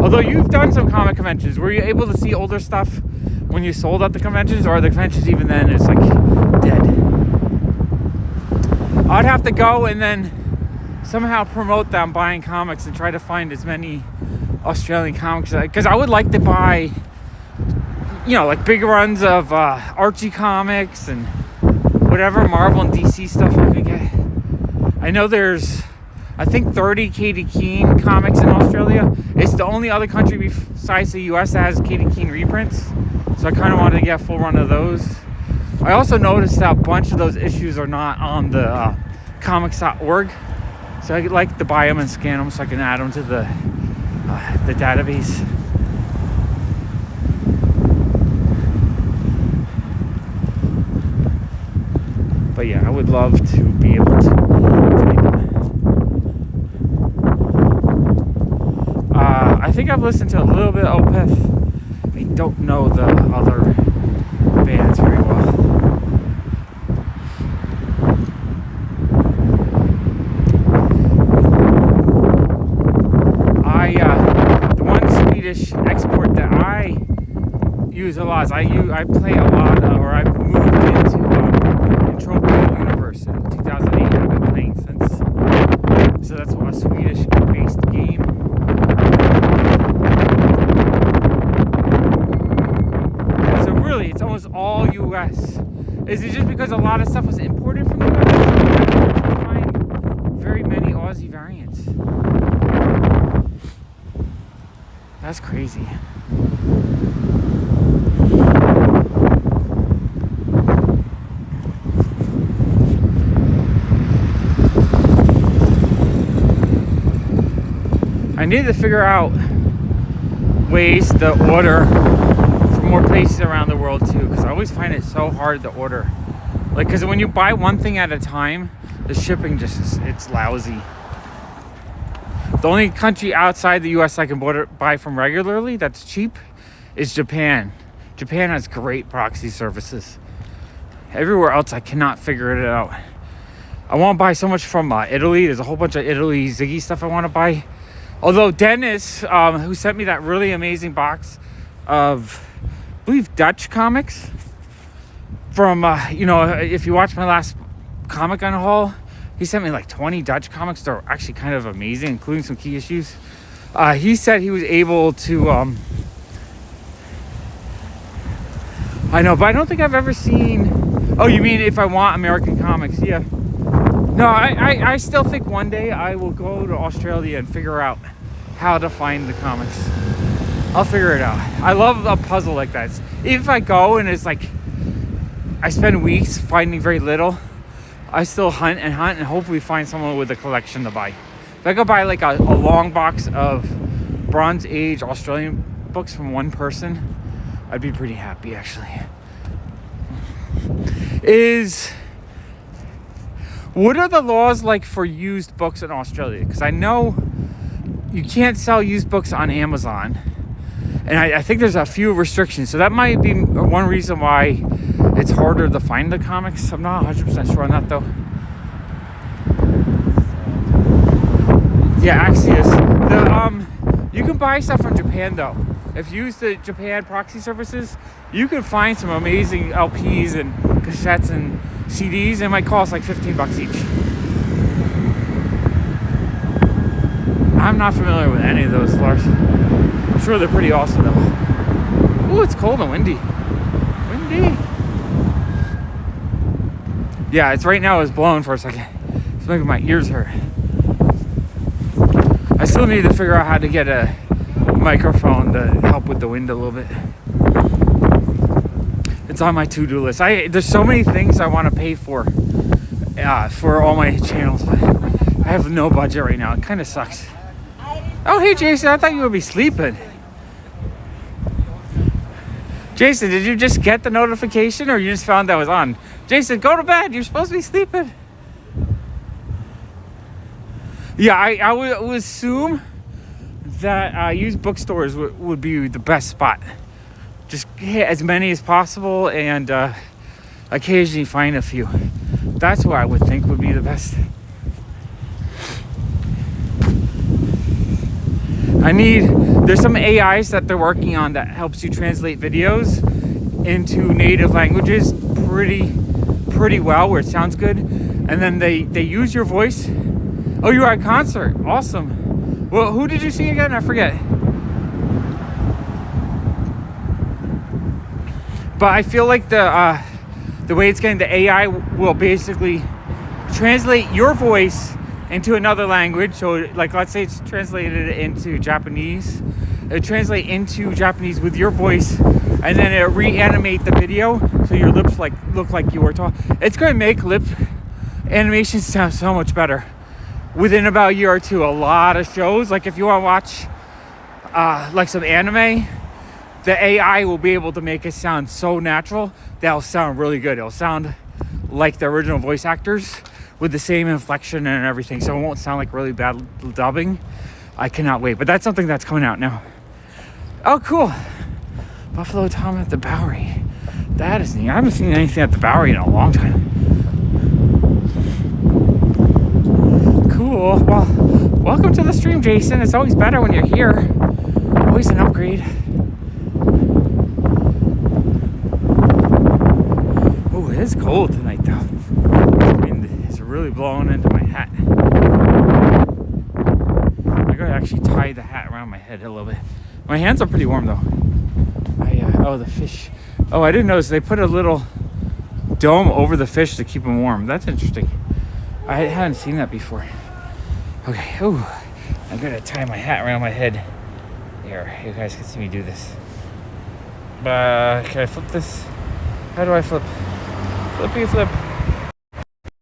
Although you've done some comic conventions, were you able to see older stuff when you sold at the conventions, or are the conventions even then it's like dead? I'd have to go and then somehow promote them buying comics and try to find as many Australian comics, because I would like to buy, like big runs of Archie comics and whatever Marvel and DC stuff I could get. I know there's, I think, 30 Katie Keene comics in Australia. It's the only other country besides the US that has Katie Keene reprints, so I kind of wanted to get a full run of those. I also noticed that a bunch of those issues are not on the comics.org, so I'd like to buy them and scan them so I can add them to the database. But yeah, I would love to be able to find them. I think I've listened to a little bit of Opeth. I don't know the other bands very well. The one Swedish export that I use a lot is I play a lot, or I've moved into Entropia Universe in 2008. I've been playing since. So that's a Swedish-based game. So really, it's almost all US. Is it just because a lot of stuff was imported from the US? I can't find very many Aussie variants. That's crazy. I need to figure out ways to order from more places around the world too, because I always find it so hard to order. Like, because when you buy one thing at a time, the shipping it's lousy. The only country outside the US I can buy from regularly that's cheap is Japan. Japan has great proxy services. Everywhere else I cannot figure it out. I want to buy so much from Italy. There's a whole bunch of Italy Ziggy stuff I want to buy. Although Dennis, who sent me that really amazing box of, I believe, Dutch comics from, if you watch my last Comic Gun haul, he sent me like 20 Dutch comics. They're actually kind of amazing, including some key issues. He said he was able to, I know, but I don't think I've ever seen, oh, you mean if I want American comics? Yeah. No, I still think one day I will go to Australia and figure out how to find the comics. I'll figure it out. I love a puzzle like that. If I go and it's like I spend weeks finding very little, I still hunt and hopefully find someone with a collection to buy. If I could buy like a long box of Bronze Age Australian books from one person, I'd be pretty happy What are the laws like for used books in Australia? Because I know you can't sell used books on Amazon. And I think there's a few restrictions. So that might be one reason why it's harder to find the comics. I'm not 100% sure on that, though. Yeah, Axios. You can buy stuff from Japan, though. If you use the Japan proxy services, you can find some amazing LPs and cassettes and CDs. It might cost like $15 each. I'm not familiar with any of those, Lars. I'm sure they're pretty awesome, though. Ooh, it's cold and windy. Windy. Yeah, it's right now. It's blowing for a second. It's making my ears hurt. I still need to figure out how to get a microphone to help with the wind a little bit. It's on my to-do list. There's so many things I want to pay for all my channels, but I have no budget right now. It kind of sucks. Oh, hey, Jason. I thought you would be sleeping. Jason, did you just get the notification or you just found that was on? Jason, go to bed. You're supposed to be sleeping. Yeah, I would assume that used bookstores would be the best spot. Just hit as many as possible and occasionally find a few. That's what I would think would be the best. There's some AIs that they're working on that helps you translate videos into native languages pretty well, where it sounds good. And then they use your voice. Oh, you were at a concert. Awesome. Well, who did you see again? I forget. But I feel like the way it's getting, the AI will basically translate your voice into another language. So, like, let's say it's translated into Japanese. It translate into Japanese with your voice, and then it reanimate the video so your lips look like you were talking. It's going to make lip animations sound so much better. Within about a year or two, a lot of shows, like if you want to watch like some anime, the AI will be able to make it sound so natural that it'll sound really good. It'll sound like the original voice actors with the same inflection and everything, so it won't sound like really bad dubbing. I cannot wait, but that's something that's coming out now. Oh, cool. Buffalo Tom at the Bowery. That is neat. I haven't seen anything at the Bowery in a long time. Cool. Well, welcome to the stream, Jason. It's always better when you're here. Always an upgrade. Oh, it is cold tonight, though. The wind is really blowing into my hat. I gotta actually tie the hat around my head a little bit. My hands are pretty warm, though. Oh, the fish. Oh, I didn't notice they put a little dome over the fish to keep them warm. That's interesting. I hadn't seen that before. Okay, I'm gonna tie my hat around my head. Here, you guys can see me do this. Can I flip this? How do I flip? Flippy flip.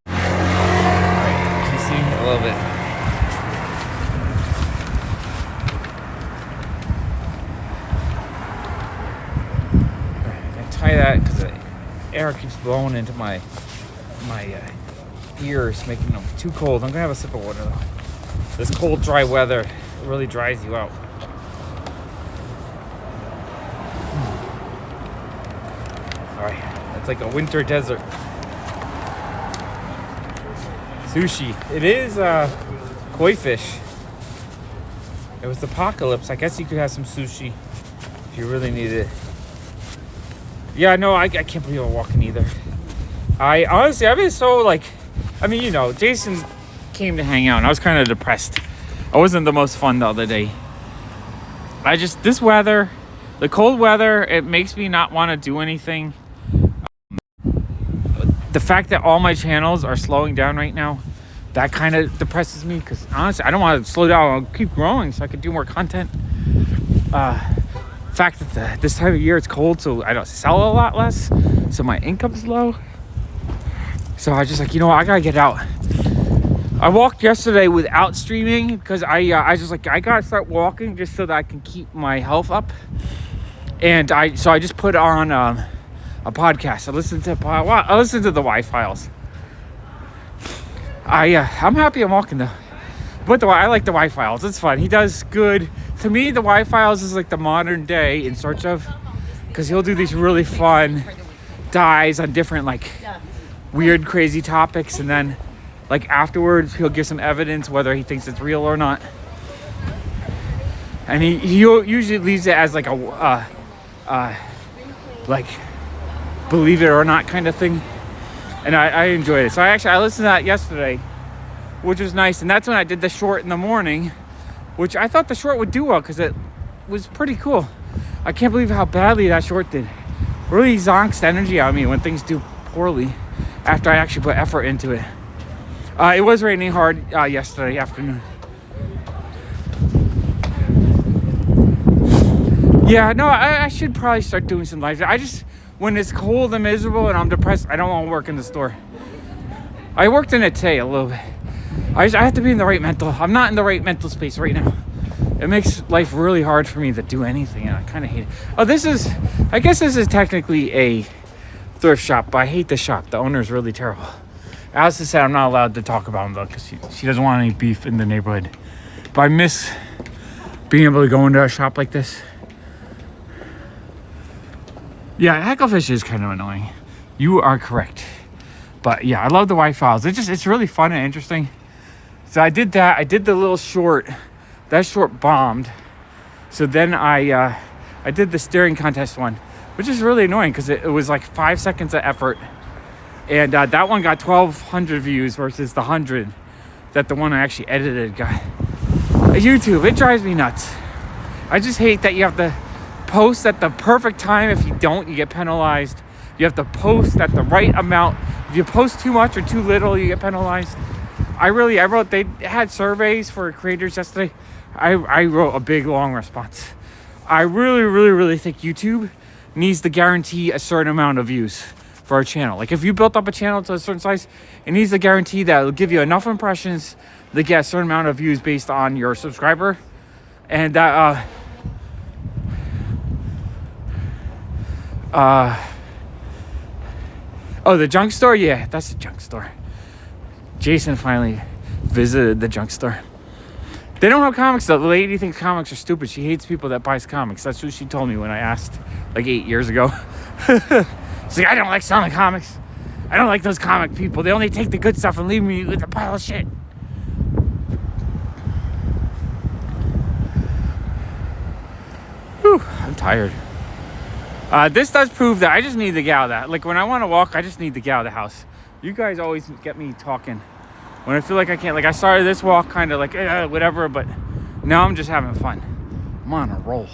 Alright, can you see a little bit? Alright, I'm gonna tie that because the air keeps blowing into my ears, making them too cold. I'm gonna have a sip of water though. This cold, dry weather really dries you out. Alright, it's like a winter desert. Sushi. It is koi fish. It was the apocalypse. I guess you could have some sushi if you really needed it. Yeah, no, I can't believe I'm walking either. I've been so Jason came to hang out and I was kind of depressed. I wasn't the most fun the other day. This weather, the cold weather, it makes me not want to do anything. The fact that all my channels are slowing down right now, that kind of depresses me because honestly, I don't want to slow down. I'll keep growing so I can do more content. Fact that this time of year it's cold, so I don't sell a lot less, so my income's low. So I was just like, I gotta get out. I walked yesterday without streaming because I gotta start walking just so that I can keep my health up. And I just put on a podcast. I listened to the Y Files. I'm happy I'm walking though. But I like the Wythe Files. It's fun. He does good. To me, the Wythe Files is like the modern day In Search Of, because he'll do these really fun dives on different like weird, crazy topics, and then like afterwards he'll give some evidence whether he thinks it's real or not. And he usually leaves it as like a like believe it or not kind of thing. And I enjoyed it. So I listened to that yesterday, which was nice. And that's when I did the short in the morning, which I thought the short would do well because it was pretty cool. I can't believe how badly that short did. Really zonks energy out of me when things do poorly after I actually put effort into it. It was raining hard yesterday afternoon. Yeah, no, I should probably start doing some live. When it's cold and miserable and I'm depressed, I don't want to work in the store. I worked in it today a little bit. I have to be in the right mental. I'm not in the right mental space right now. It makes life really hard for me to do anything, and I kind of hate it. Oh, I guess this is technically a thrift shop, but I hate the shop. The owner is really terrible. Allison said I'm not allowed to talk about him though, because she doesn't want any beef in the neighborhood. But I miss being able to go into a shop like this. Yeah, Hecklefish is kind of annoying. You are correct. But yeah, I love the Wythe Files. It's really fun and interesting. So I did that. I did the little short. That short bombed. So then I did the staring contest one, which is really annoying because it was like 5 seconds of effort. And that one got 1,200 views versus the 100 that the one I actually edited got. YouTube, it drives me nuts. I just hate that you have to post at the perfect time. If you don't, you get penalized. You have to post at the right amount. If you post too much or too little, you get penalized. They had surveys for creators yesterday. I wrote a big long response. I really think YouTube needs to guarantee a certain amount of views for our channel. Like if you built up a channel to a certain size, it needs to guarantee that it'll give you enough impressions to get a certain amount of views based on your subscriber. And that oh, the junk store? Yeah, that's the junk store. Jason finally visited the junk store. They don't have comics though. The lady thinks comics are stupid. She hates people that buys comics. That's what she told me when I asked like 8 years ago. She's like, I don't like selling comics. I don't like those comic people. They only take the good stuff and leave me with a pile of shit. Whew, I'm tired. This does prove that I just need to get out of that. Like when I want to walk, I just need to get out of the house. You guys always get me talking when I feel like I can't. Like I started this walk kind of like whatever, but now I'm just having fun. I'm on a roll.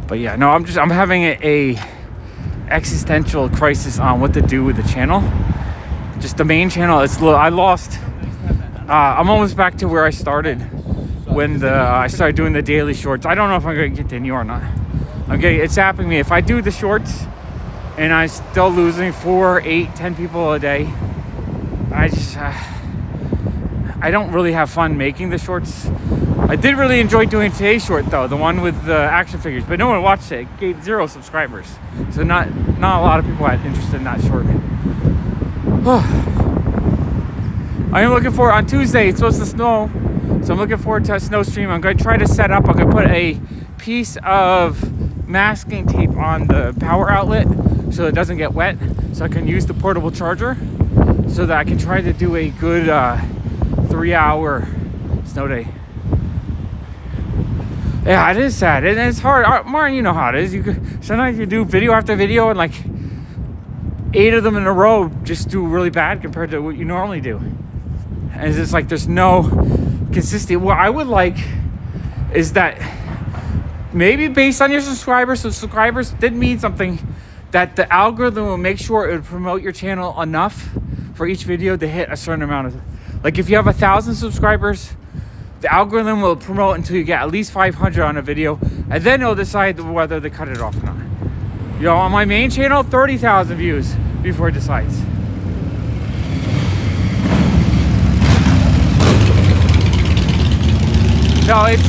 But yeah, no, I'm having a existential crisis on what to do with the channel. Just the main channel. I lost. I'm almost back to where I started when I started doing the daily shorts. I don't know if I'm going to continue or not. It's happening to me. If I do the shorts and I'm still losing 4, 8, 10 people a day, I don't really have fun making the shorts. I did really enjoy doing today's short though, the one with the action figures, but no one watched it. It gave 0 subscribers. So not a lot of people had interest in that short. I am looking forward, on Tuesday it's supposed to snow, so I'm looking forward to a snow stream. I'm going to try to set up, I'm going to put a piece of masking tape on the power outlet so it doesn't get wet, so I can use the portable charger so that I can try to do a good 3-hour snow day. Yeah, it is sad, and it's hard. Martin, you know how it is. Sometimes you do video after video and like 8 of them in a row just do really bad compared to what you normally do. And it's just like there's no consistency. What I would like is that maybe based on your subscribers, so subscribers did mean something, that the algorithm will make sure it would promote your channel enough for each video to hit a certain amount of, like if you have 1,000 subscribers, the algorithm will promote until you get at least 500 on a video, and then it'll decide whether to cut it off or not. You know, on my main channel, 30,000 views before it decides. No, it's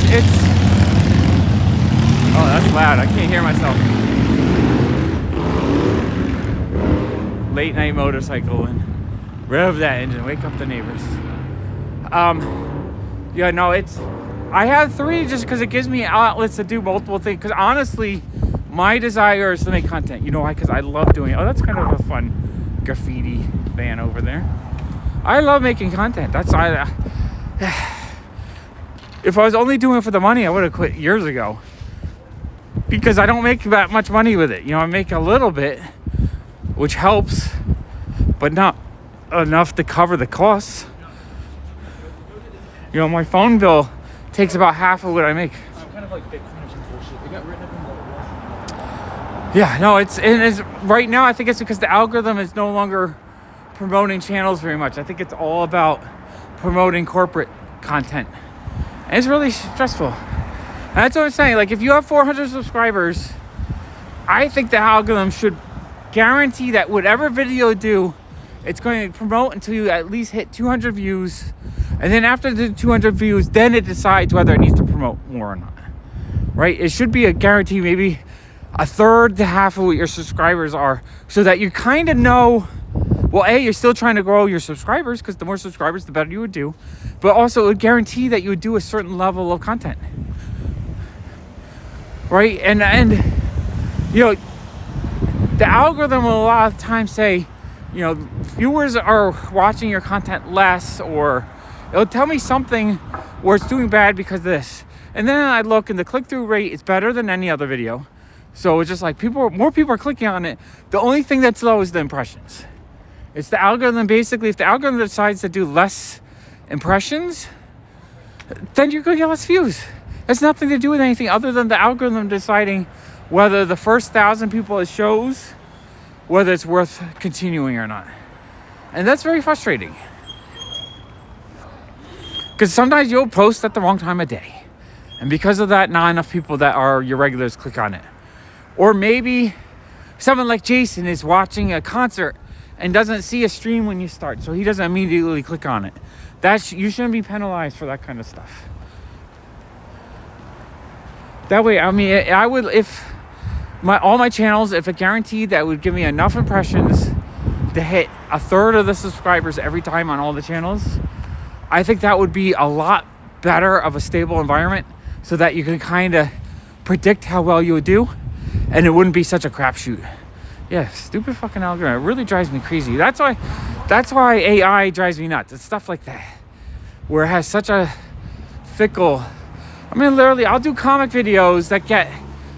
oh, that's loud. I can't hear myself. late night motorcycle and rev that engine, wake up the neighbors. Yeah, no, I have 3 just because it gives me outlets to do multiple things. Because honestly, my desire is to make content. You know why? Because I love doing it. Oh, that's kind of a fun graffiti van over there. I love making content. If I was only doing it for the money, I would have quit years ago. Because I don't make that much money with it. You know, I make a little bit, which helps, but not enough to cover the costs. You know, my phone bill takes about half of what I make. I'm kind of like Bitcoiners and bullshit. They got written up in the law. Yeah, no, it's right now. I think it's because the algorithm is no longer promoting channels very much. I think it's all about promoting corporate content, and it's really stressful. And that's what I'm saying. Like, if you have 400 subscribers, I think the algorithm should guarantee that whatever video you do, it's going to promote until you at least hit 200 views. And then after the 200 views, then it decides whether it needs to promote more or not. Right? It should be a guarantee, maybe a third to half of what your subscribers are, so that you kind of know, well, A, you're still trying to grow your subscribers, because the more subscribers, the better you would do. But also, it would guarantee that you would do a certain level of content. Right? And you know, the algorithm will a lot of times say, you know, viewers are watching your content less, or it'll tell me something where it's doing bad because of this. And then I look, and the click-through rate is better than any other video. So it's just like more people are clicking on it. The only thing that's low is the impressions. It's the algorithm. Basically, if the algorithm decides to do less impressions, then you're going to get less views. It's nothing to do with anything other than the algorithm deciding whether the first 1,000 people it shows, whether it's worth continuing or not. And that's very frustrating. Because sometimes you'll post at the wrong time of day. And because of that, not enough people that are your regulars click on it. Or maybe someone like Jason is watching a concert and doesn't see a stream when you start, so he doesn't immediately click on it. You shouldn't be penalized for that kind of stuff. That way, I mean, I would, if all my channels, if it guaranteed that it would give me enough impressions to hit a third of the subscribers every time on all the channels, I think that would be a lot better of a stable environment, so that you can kind of predict how well you would do, and it wouldn't be such a crapshoot. Yeah, stupid fucking algorithm. It really drives me crazy. That's why AI drives me nuts. It's stuff like that, where it has such a fickle. I mean, literally, I'll do comic videos that get,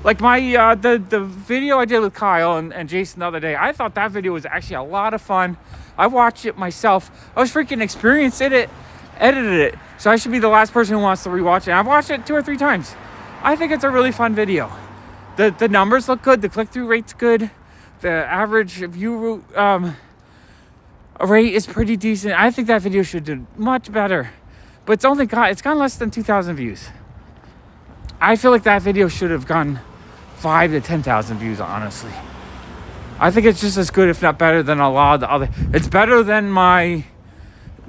like my the video I did with Kyle and Jason the other day. I thought that video was actually a lot of fun. I watched it myself. I was freaking experienced in it, edited it. So I should be the last person who wants to rewatch it. I've watched it 2 or 3 times. I think it's a really fun video. The numbers look good. The click-through rate's good. The average view rate is pretty decent. I think that video should do much better. But it's gone less than 2,000 views. I feel like that video should have gone 5,000 to 10,000 views, honestly. I think it's just as good, if not better, than a lot of the other. It's better than my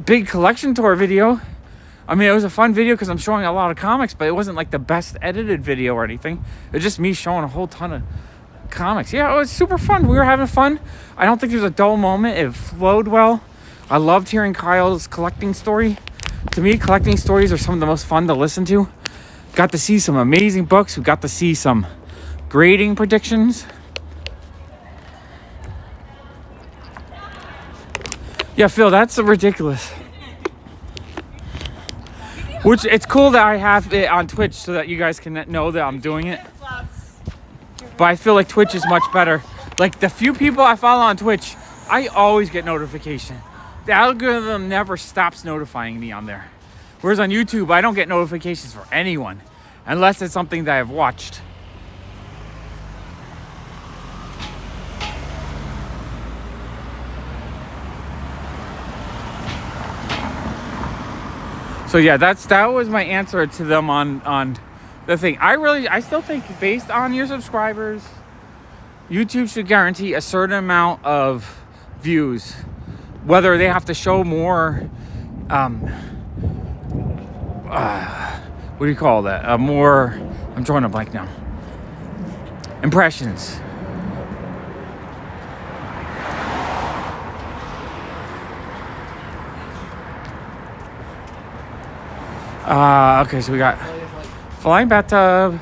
big collection tour video. I mean, it was a fun video because I'm showing a lot of comics, but it wasn't like the best edited video or anything. It was just me showing a whole ton of comics. Yeah, it was super fun. We were having fun. I don't think there was a dull moment. It flowed well. I loved hearing Kyle's collecting story. To me, collecting stories are some of the most fun to listen to. Got to see some amazing books. We got to see some grading predictions. Yeah, Phil, that's ridiculous. Which, it's cool that I have it on Twitch so that you guys can know that I'm doing it. But I feel like Twitch is much better. Like, the few people I follow on Twitch, I always get notification. The algorithm never stops notifying me on there. Whereas on YouTube, I don't get notifications for anyone, unless it's something that I've watched. So yeah, that was my answer to them on the thing. I still think, based on your subscribers, YouTube should guarantee a certain amount of views, whether they have to show more what do you call that? More, I'm drawing a blank now. Impressions. Okay, so we got flying bathtub,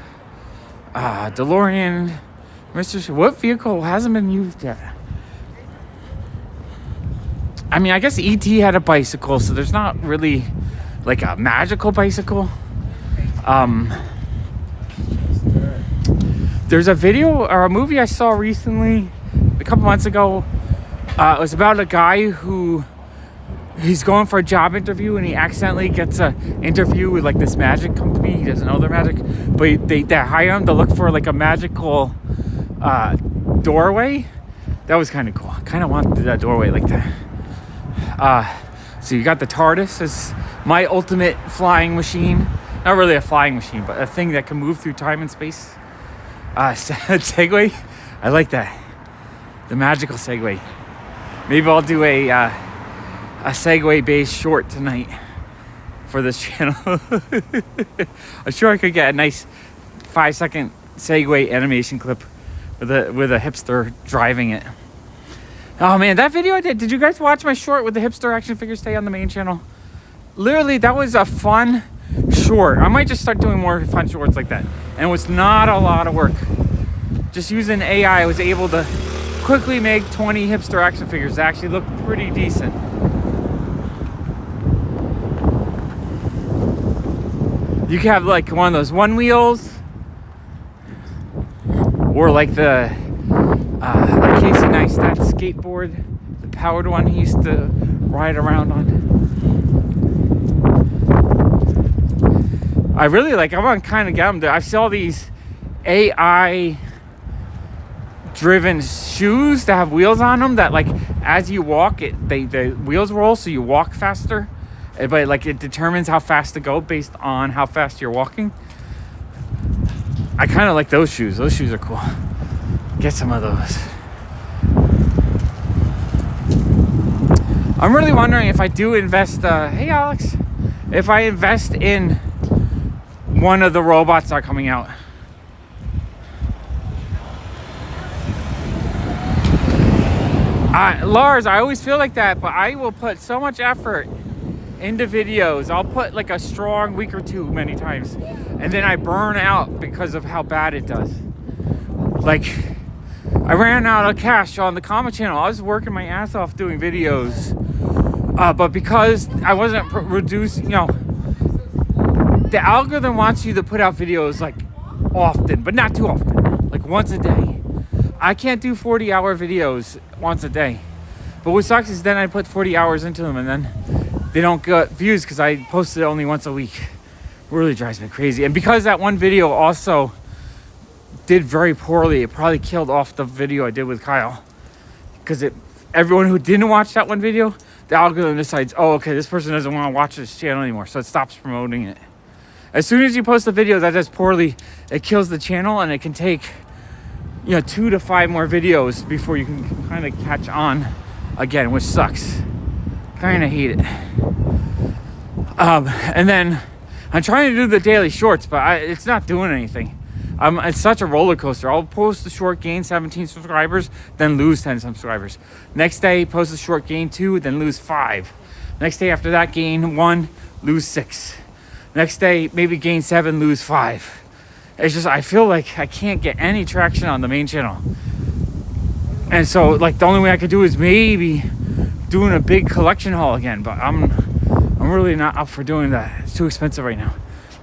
DeLorean, what vehicle hasn't been used yet? I mean, I guess E.T. had a bicycle, so there's not really like a magical bicycle. There's a video or a movie I saw recently, a couple months ago. It was about a guy who he's going for a job interview and he accidentally gets an interview with like this magic company. He doesn't know they're magic, but they hire him to look for like a magical doorway. That was kind of cool. I kind of wanted that doorway like that. So you got the TARDIS as my ultimate flying machine. Not really a flying machine, but a thing that can move through time and space. Segway, I like that. The magical Segway. Maybe I'll do a Segway based short tonight for this channel. I'm sure I could get a nice 5-second Segway animation clip with a hipster driving it. Oh man, that video I did you guys watch my short with the hipster action figures stay on the main channel? Literally, that was a fun short. I might just start doing more fun shorts like that. And it was not a lot of work. Just using AI, I was able to quickly make 20 hipster action figures that actually look pretty decent. You can have like one of those one wheels, or like the like Casey Neistat's skateboard, the powered one he used to ride around on. I really like, I want to kind of get them. I saw these AI driven shoes that have wheels on them that like as you walk the wheels roll so you walk faster, but like it determines how fast to go based on how fast you're walking. I kind of like those shoes. Those shoes are cool. Get some of those. I'm really wondering if I do invest hey Alex, if I invest in one of the robots that are coming out. Lars, I always feel like that, but I will put so much effort into videos. I'll put like a strong week or two many times, and then I burn out because of how bad it does. Like, I ran out of cash on the comment channel. I was working my ass off doing videos, but because I wasn't reducing, you know, the algorithm wants you to put out videos like often, but not too often, like once a day. I can't do 40-hour videos once a day. But what sucks is then I put 40 hours into them and then they don't get views because I posted only once a week. It really drives me crazy. And because that one video also did very poorly, it probably killed off the video I did with Kyle. Because everyone who didn't watch that one video, the algorithm decides, oh, okay, this person doesn't want to watch this channel anymore, so it stops promoting it. As soon as you post a video that does poorly, it kills the channel, and it can take, you know, 2 to 5 more videos before you can kind of catch on again, which sucks. Kind of hate it. And then I'm trying to do the daily shorts, but it's not doing anything. It's such a roller coaster. I'll post the short, gain 17 subscribers, then lose 10 subscribers. Next day, post the short, gain 2, then lose 5. Next day after that, gain 1, lose 6. Next day, maybe gain 7, lose 5. It's just, I feel like I can't get any traction on the main channel. And so, like, the only way I could do is maybe doing a big collection haul again. But I'm really not up for doing that. It's too expensive right now.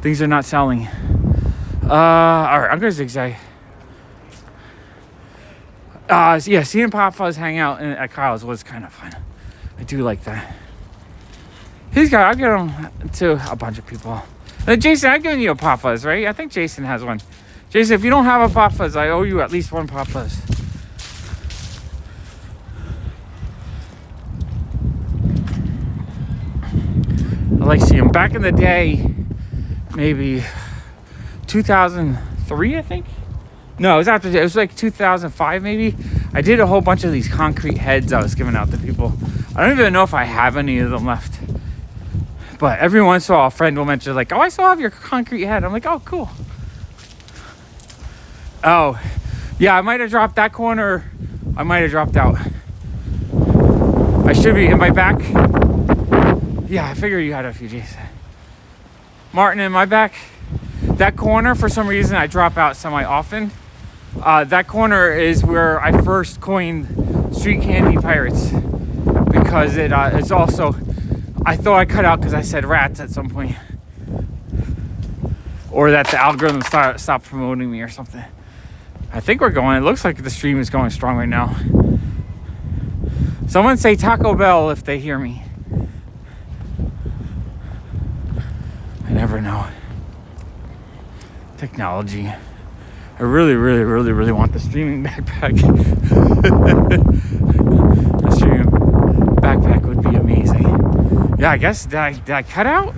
Things are not selling. All right, I'm gonna zigzag. Yeah, seeing PopFuzz hang out at Kyle's was kind of fun. I do like that. I'll get him to a bunch of people. Jason, I've given you a PopFuzz, right? I think Jason has one. Jason, if you don't have a PopFuzz, I owe you at least one PopFuzz. I like seeing him. Back in the day, maybe 2003, I think? No, it was after, it was like 2005 maybe. I did a whole bunch of these concrete heads I was giving out to people. I don't even know if I have any of them left. But every once in a while, a friend will mention, like, oh, I still have your concrete head. I'm like, oh, cool. Oh, yeah, I might have dropped that corner. I might have dropped out. I should be in my back. Yeah, I figured you had a few, Jason. Martin, in my back, that corner, for some reason, I drop out semi-often. That corner is where I first coined street candy pirates, because it's also, I thought I cut out because I said rats at some point, or that the algorithm stopped promoting me or something. I think we're going. It looks like the stream is going strong right now. Someone say Taco Bell if they hear me. I never know. Technology. I really want the streaming backpack. The streaming backpack would be amazing. Yeah, I guess, did I cut out?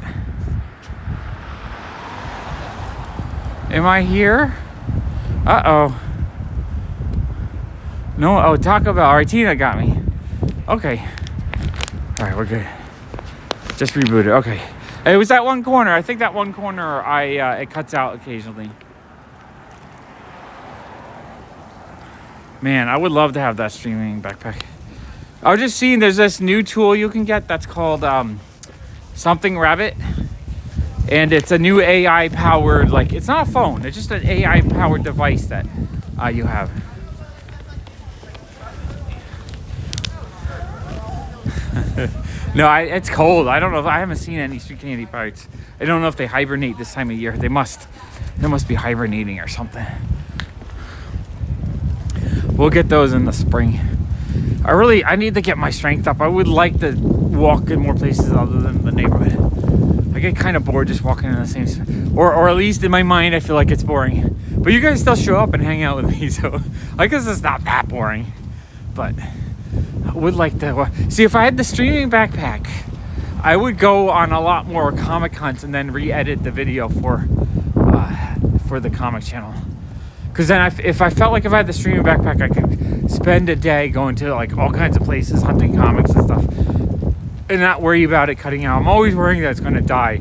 Am I here? Uh-oh. No, oh, Taco Bell. All right, Tina got me. Okay. All right, we're good. Just rebooted. Okay. It was that one corner. I think that one corner, it cuts out occasionally. Man, I would love to have that streaming backpack. I was just seeing there's this new tool you can get that's called something Rabbit. And it's a new AI powered, like, it's not a phone. It's just an AI powered device that you have. No, it's cold. I don't know. I haven't seen any street candy pirates. I don't know if they hibernate this time of year. They must be hibernating or something. We'll get those in the spring. I need to get my strength up. I would like to walk in more places other than the neighborhood. I get kind of bored just walking in the same, or at least in my mind, I feel like it's boring. But you guys still show up and hang out with me, so I guess it's not that boring. But I would like to see if I had the streaming backpack. I would go on a lot more comic hunts and then re-edit the video for the comic channel. Because then if I felt like if I had the streaming backpack, I could spend a day going to like all kinds of places hunting comics and stuff, and not worry about it cutting out. I'm always worrying that it's going to die.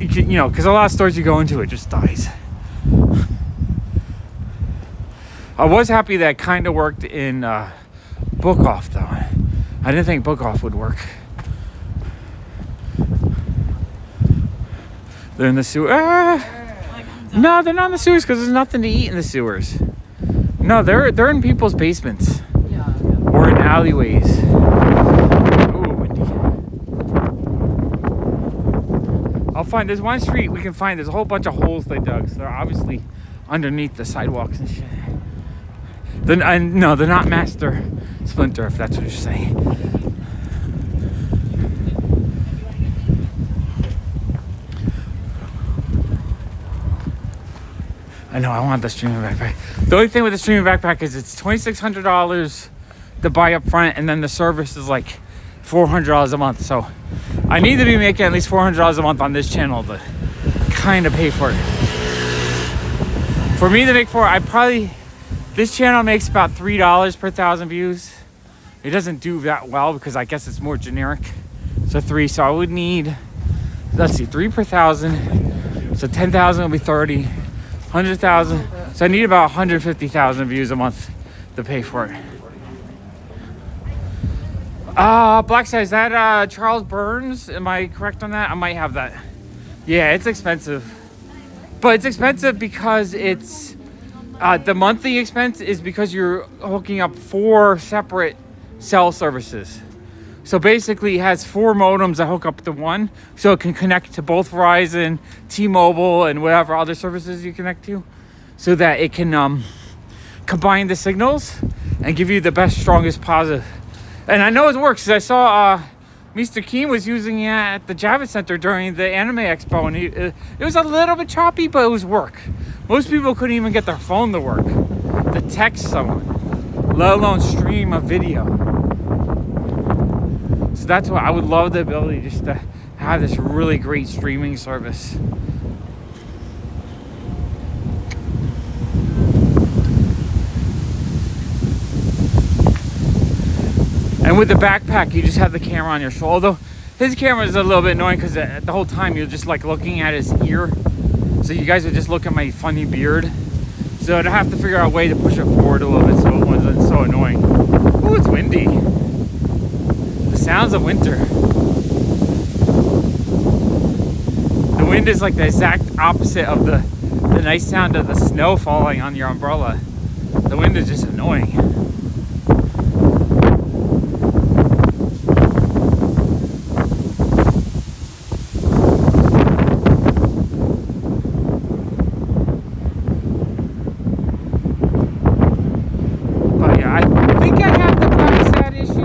You know, because a lot of stores you go into, it just dies. I was happy that it kind of worked in Book Off, though. I didn't think Book Off would work. They're in the sewer. No, they're not in the sewers because there's nothing to eat in the sewers. No, they're in people's basements. Or in alleyways. Ooh, windy. I'll find, there's one street we can find, there's a whole bunch of holes they dug. So they're obviously underneath the sidewalks and shit. No, they're not Master Splinter, if that's what you're saying. I know, I want the streaming backpack. The only thing with the streaming backpack is it's $2,600 to buy up front, and then the service is like $400 a month. So I need to be making at least $400 a month on this channel to kind of pay for it. For me to make this channel makes about $3 per 1,000 views. It doesn't do that well because I guess it's more generic. So 3, so I would need, let's see, 3 per 1,000. So 10,000 will be 30. 100,000. So I need about 150,000 views a month to pay for it. Black Side, is that Charles Burns? Am I correct on that? I might have that. Yeah, it's expensive. But it's expensive because it's the monthly expense is because you're hooking up 4 separate cell services. So basically it has 4 modems that hook up to one, so it can connect to both Verizon, T-Mobile, and whatever other services you connect to, so that it can combine the signals and give you the best, strongest positive. And I know it works because I saw Mr. Keen was using it at the Javits Center during the Anime Expo, and it was a little bit choppy, but it was work. Most people couldn't even get their phone to work, to text someone, let alone stream a video. So that's why I would love the ability just to have this really great streaming service. And with the backpack, you just have the camera on your shoulder. Although his camera is a little bit annoying because the whole time you're just like looking at his ear. So you guys would just look at my funny beard. So I'd have to figure out a way to push it forward a little bit so it wasn't so annoying. Oh, it's windy. The sounds of winter. The wind is like the exact opposite of the nice sound of the snow falling on your umbrella. The wind is just annoying. But yeah, I think I have the Black Sad issues. Do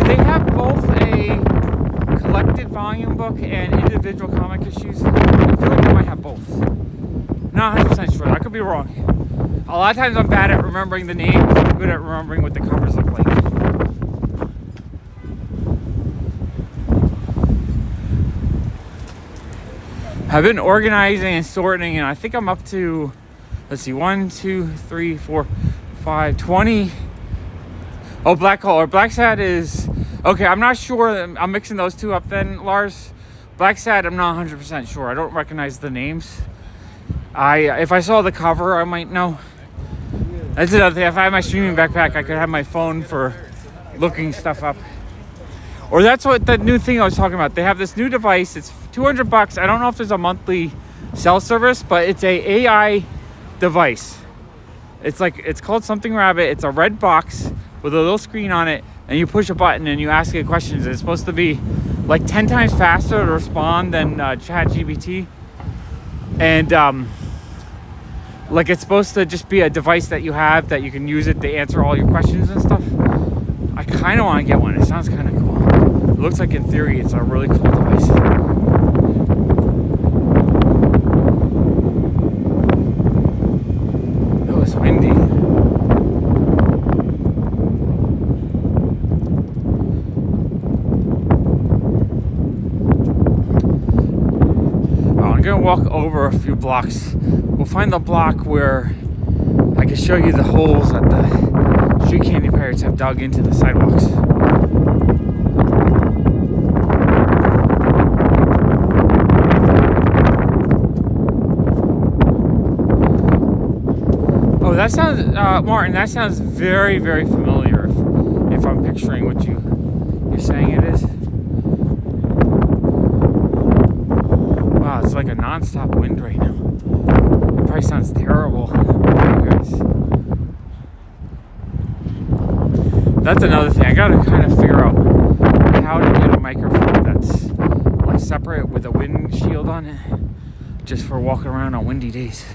they have both a collected volume book and individual comic issues? I feel like I might have both. Not 100% sure. I could be wrong. A lot of times I'm bad at remembering the names. I'm good at remembering what the covers look like. I've been organizing and sorting, and I think I'm up to, let's see, 1, 2, 3, 4, 5, 20. Oh, Black Hole or Black Sad is, okay, I'm not sure. I'm mixing those two up then, Lars. Black Sad, I'm not 100% sure. I don't recognize the names. If I saw the cover, I might know. That's another thing. If I had my streaming backpack, I could have my phone for looking stuff up. Or that's what the new thing I was talking about. They have this new device. It's $200. I don't know if there's a monthly cell service, but it's a AI device. It's called something Rabbit. It's a red box with a little screen on it, and you push a button and you ask it questions. It's supposed to be like 10 times faster to respond than ChatGPT. And like it's supposed to just be a device that you have that you can use it to answer all your questions and stuff. I kind of want to get one. It sounds kind of cool. It looks like in theory it's a really cool device. Oh, it's windy. I'm gonna walk over a few blocks. We'll find the block where I can show you the holes that the street candy pirates have dug into the sidewalks. Oh, that sounds, Martin, that sounds very, very familiar if I'm picturing what you're saying it is. Wow, it's like a non-stop wind right now. It probably sounds terrible to you guys. That's another thing. I gotta kind of figure out how to get a microphone that's like separate with a windshield on it, just for walking around on windy days.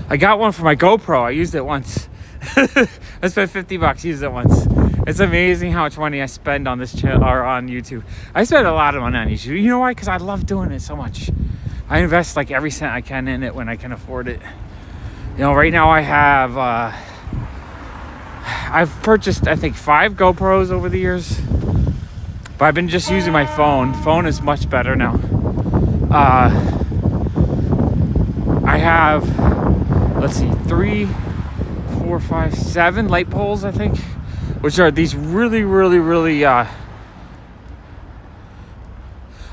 I got one for my GoPro. I used it once. I spent $50. Used it once. It's amazing how much money I spend on this channel or on YouTube. I spend a lot of money on YouTube. You know why? Because I love doing it so much. I invest like every cent I can in it when I can afford it. You know, right now I have, I've purchased, I think, 5 GoPros over the years. But I've been just using my phone. Phone is much better now. I have, let's see, 3, 4, 5, 7 light poles, I think. Which are these really, really, really, I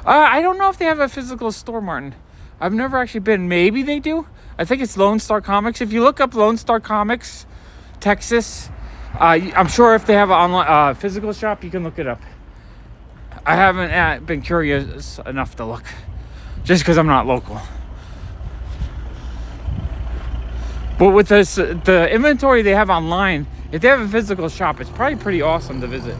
don't know if they have a physical store, Martin. I've never actually been. Maybe they do. I think it's Lone Star Comics. If you look up Lone Star Comics, Texas, I'm sure if they have an online physical shop, you can look it up. I haven't been curious enough to look, just because I'm not local. But with this, the inventory they have online, if they have a physical shop, it's probably pretty awesome to visit.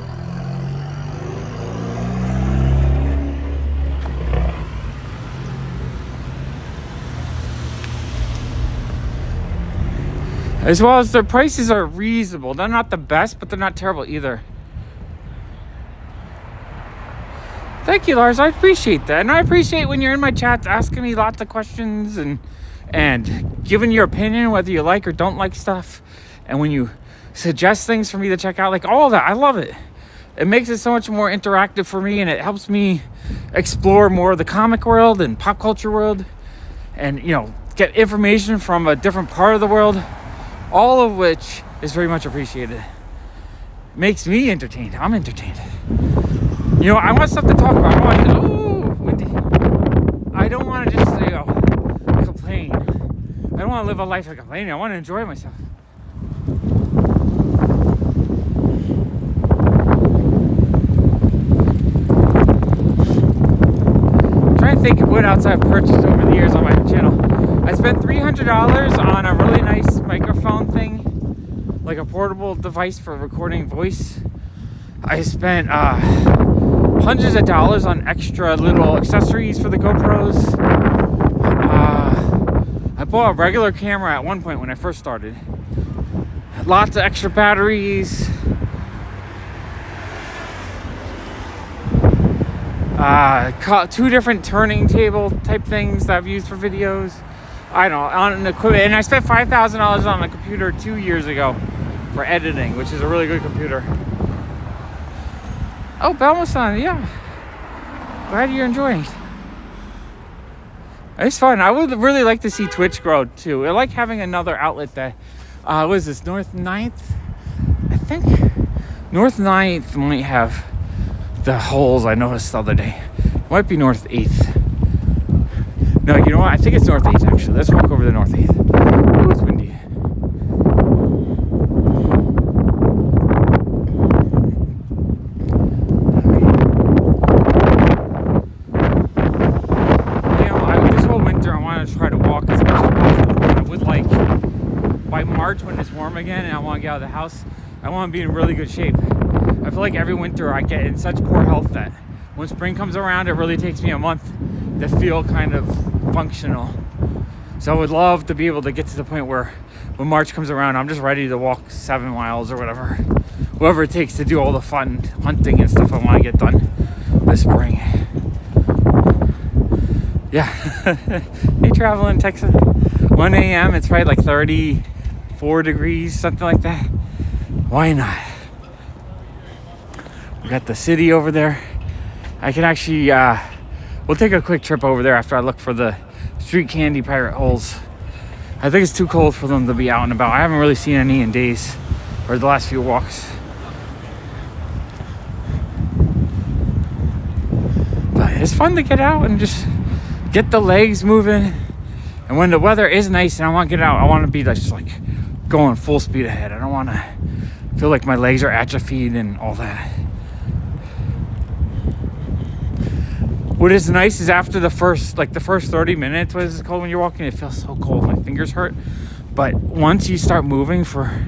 As well as their prices are reasonable. They're not the best, but they're not terrible either. Thank you, Lars. I appreciate that. And I appreciate when you're in my chats asking me lots of questions and giving your opinion, whether you like or don't like stuff. And when you suggest things for me to check out, like all of that, I love it. It makes it so much more interactive for me, and it helps me explore more of the comic world and pop culture world, and, you know, get information from a different part of the world, all of which is very much appreciated. Makes me entertained. I'm entertained. You know, I want stuff to talk about. I want to, windy. I don't want to just, you know, complain. I don't want to live a life of complaining. I want to enjoy myself. think burnout's I've purchased over the years on my channel. I spent $300 on a really nice microphone thing, like a portable device for recording voice. I spent hundreds of dollars on extra little accessories for the GoPros. I bought a regular camera at one point when I first started. Lots of extra batteries. Two different turning table type things that I've used for videos. I don't know, on equipment. And I spent $5,000 on a computer 2 years ago for editing, which is a really good computer. Oh, Belma-san, yeah. Glad you're enjoying it. It's fun. I would really like to see Twitch grow too. I like having another outlet that, what is this, North 9th? I think North 9th might have the holes I noticed the other day. It might be North 8th. No, you know what? I think it's North 8th actually. Let's walk over to North 8th. Oh, it's windy. Try to walk as much as possible. I would like by March when it's warm again and I want to get out of the house, I want to be in really good shape. I feel like every winter I get in such poor health that when spring comes around it really takes me a month to feel kind of functional. So I would love to be able to get to the point where when March comes around I'm just ready to walk 7 miles or whatever it takes to do all the fun hunting and stuff I want to get done this spring. Yeah. Hey, traveling Texas. 1 a.m. It's probably like 34 degrees, something like that. Why not? We got the city over there. I can actually, we'll take a quick trip over there after I look for the street candy pirate holes. I think it's too cold for them to be out and about. I haven't really seen any in days, or the last few walks. But it's fun to get out and just get the legs moving. And when the weather is nice and I want to get out, I want to be just like going full speed ahead. I don't want to feel like my legs are atrophied and all that. What is nice is after the first 30 minutes, what is it called when you're walking? It feels so cold, my fingers hurt. But once you start moving for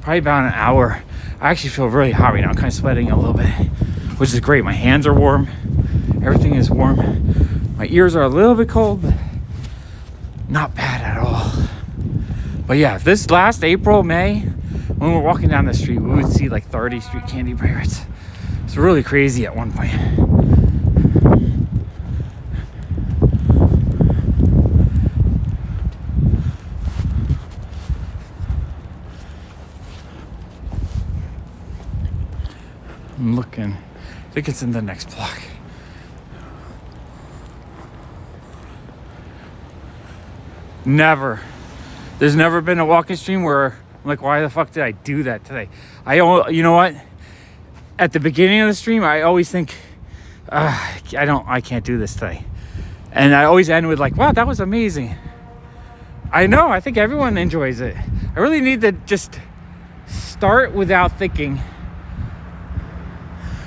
probably about an hour, I actually feel really hot right now. I'm kind of sweating a little bit, which is great. My hands are warm. Everything is warm. My ears are a little bit cold, but not bad at all. But yeah, this last April, May, when we're walking down the street, we would see like 30 street candy pirates. It's really crazy at one point. I'm looking. I think it's in the next block. There's never been a walking stream where I'm like, why the fuck did I do that today? You know what? At the beginning of the stream, I always think, I can't do this today. And I always end with like, wow, that was amazing. I know, I think everyone enjoys it. I really need to just start without thinking.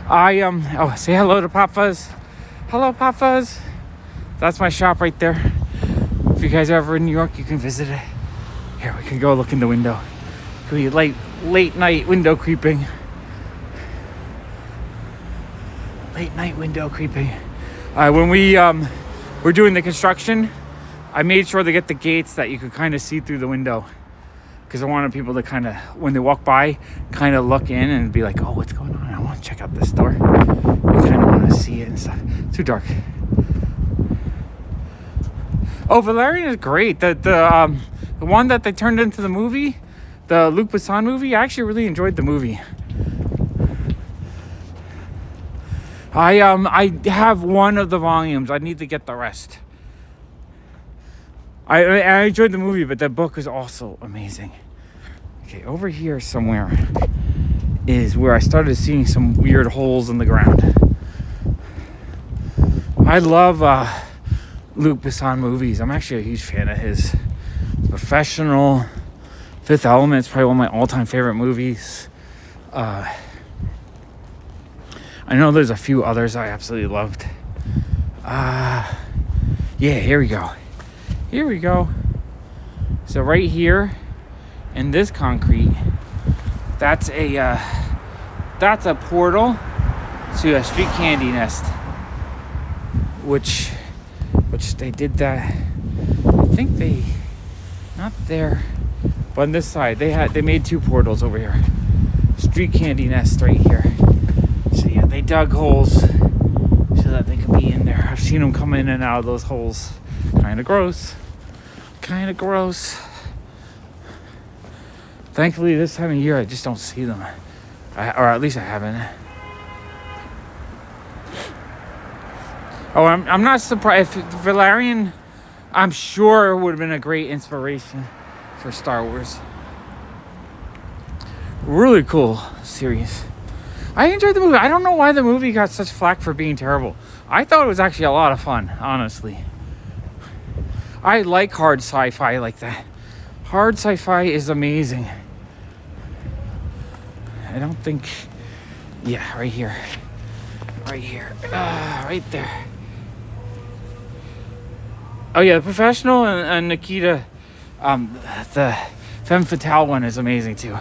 Say hello to PopFuzz. Hello, PopFuzz. That's my shop right there. If you guys are ever in New York, you can visit it. Here, we can go look in the window. It could be late night window creeping. Late night window creeping. When we were doing the construction, I made sure to get the gates that you could kind of see through the window. Because I wanted people to kind of, when they walk by, kind of look in and be like, oh, what's going on? I want to check out this door. You kind of want to see it and stuff. It's too dark. Oh, Valerian is great. The one that they turned into the movie, the Luc Besson movie, I actually really enjoyed the movie. I have one of the volumes. I need to get the rest. I enjoyed the movie, but the book is also amazing. Okay, over here somewhere is where I started seeing some weird holes in the ground. I love Luc Besson movies. I'm actually a huge fan of his. Professional, Fifth Element is probably one of my all-time favorite movies. I know there's a few others I absolutely loved. Yeah, here we go. Here we go. So right here in this concrete, that's a portal to a street candy nest, which they did that. I think they, not there, but on this side they made 2 portals over here. Street candy nest right here. So yeah, they dug holes so that they could be in there. I've seen them come in and out of those holes. Kind of gross. Kind of gross. Thankfully, this time of year, I just don't see them. Or at least I haven't. Oh, I'm not surprised. Valerian, I'm sure, would have been a great inspiration for Star Wars. Really cool series. I enjoyed the movie. I don't know why the movie got such flack for being terrible. I thought it was actually a lot of fun, honestly. I like hard sci-fi like that. Hard sci-fi is amazing. I don't think... Yeah, right here. Right here. Right there. Oh yeah, The Professional and Nikita. The Femme Fatale one is amazing too.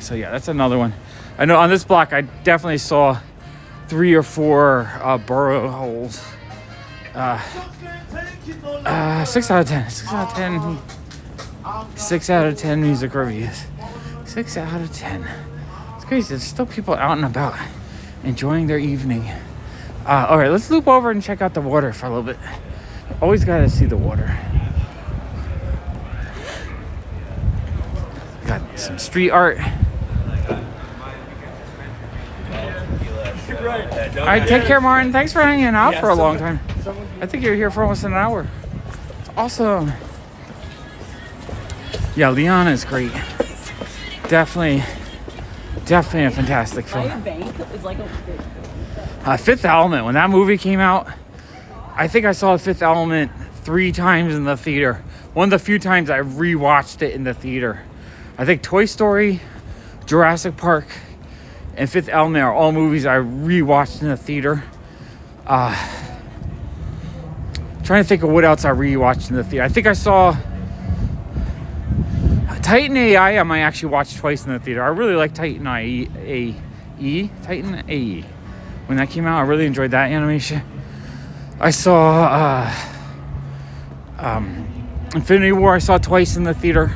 So yeah, that's another one. I know on this block I definitely saw 3 or 4 burrow holes. 6 out of 10. 6 out of 10. 6 out of 10 music reviews. 6 out of 10. It's crazy. There's still people out and about enjoying their evening. All right, let's loop over and check out the water for a little bit. Always gotta see the water. Got some street art. All right, take care, Martin. Thanks for hanging out for a long time. I think you're here for almost an hour. It's awesome. Yeah, Leon is great. Definitely a fantastic film. Fifth Element. When that movie came out, I think I saw Fifth Element 3 times in the theater. One of the few times I rewatched it in the theater. I think Toy Story, Jurassic Park, and Fifth Element are all movies I rewatched in the theater. Trying to think of what else I rewatched in the theater. I think I saw Titan AI. I might actually watch twice in the theater. I really like Titan AE. Titan AE. When that came out, I really enjoyed that animation. I saw Infinity War. I saw twice in the theater,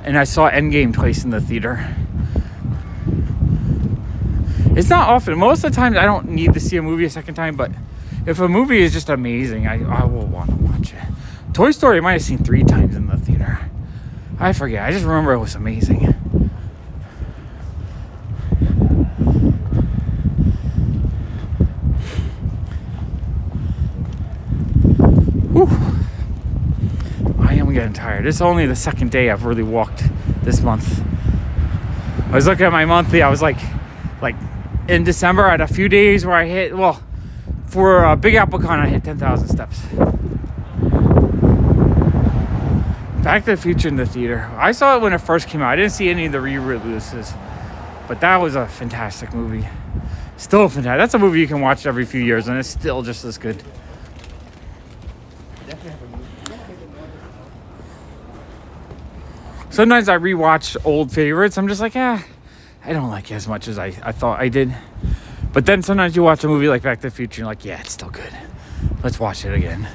and I saw Endgame twice in the theater. It's not often. Most of the time, I don't need to see a movie a second time, but if a movie is just amazing, I will want to watch it. Toy Story, I might have seen 3 times in the theater. I forget. I just remember it was amazing. Whew. I am getting tired. It's only the second day I've really walked this month. I was looking at my monthly. I was like in December, I had a few days where I hit, well, for Big Apple Con, I hit 10,000 steps. Back to the Future in the theater. I saw it when it first came out. I didn't see any of the re-releases, but that was a fantastic movie. Still fantastic. That's a movie you can watch every few years, and it's still just as good. Sometimes I rewatch old favorites. I'm just like, I don't like it as much as I thought I did. But then sometimes you watch a movie like Back to the Future and you're like, yeah, it's still good. Let's watch it again.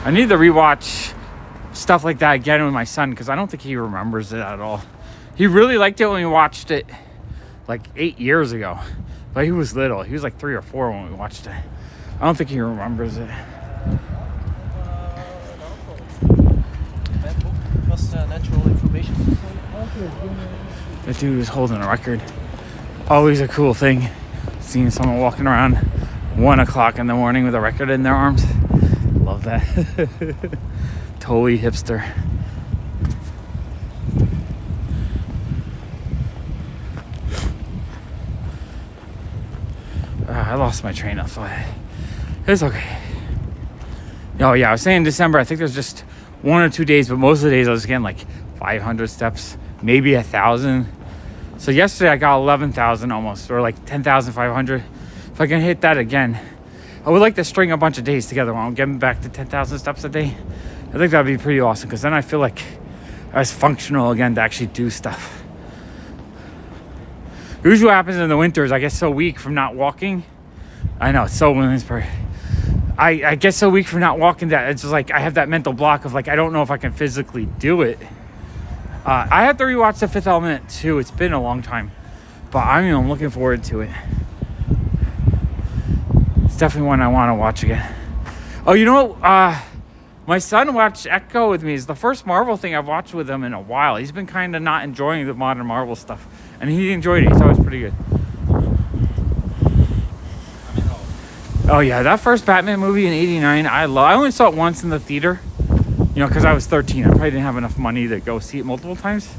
I need to rewatch stuff like that again with my son because I don't think he remembers it at all. He really liked it when we watched it like 8 years ago. But he was little. He was like 3 or 4 when we watched it. I don't think he remembers it. Natural information. The dude was holding a record. Always a cool thing. Seeing someone walking around 1 o'clock in the morning with a record in their arms. Love that. Totally hipster. I lost my train of thought. It's okay. Oh yeah, I was saying December, I think there's just 1 or 2 days, but most of the days I was getting like 500 steps, maybe 1,000. So yesterday I got 11,000 almost, or like 10,500. if I can hit that again, I would like to string a bunch of days together when I'm getting back to 10,000 steps a day. I think that'd be pretty awesome, because then I feel like I was functional again to actually do stuff. Usually what happens in the winter is I get so weak from not walking. I know, it's so Williamsburg. I get so weak from not walking that it's just like I have that mental block of like, I don't know if I can physically do it. I have to rewatch The Fifth Element too. It's been a long time, but I'm looking forward to it. It's definitely one I want to watch again. Oh, you know, my son watched Echo with me. It's the first Marvel thing I've watched with him in a while. He's been kind of not enjoying the modern Marvel stuff, and he enjoyed it. He thought it was pretty good. Oh yeah, that first Batman movie in '89, I only saw it once in the theater, you know, because I was 13. I probably didn't have enough money to go see it multiple times.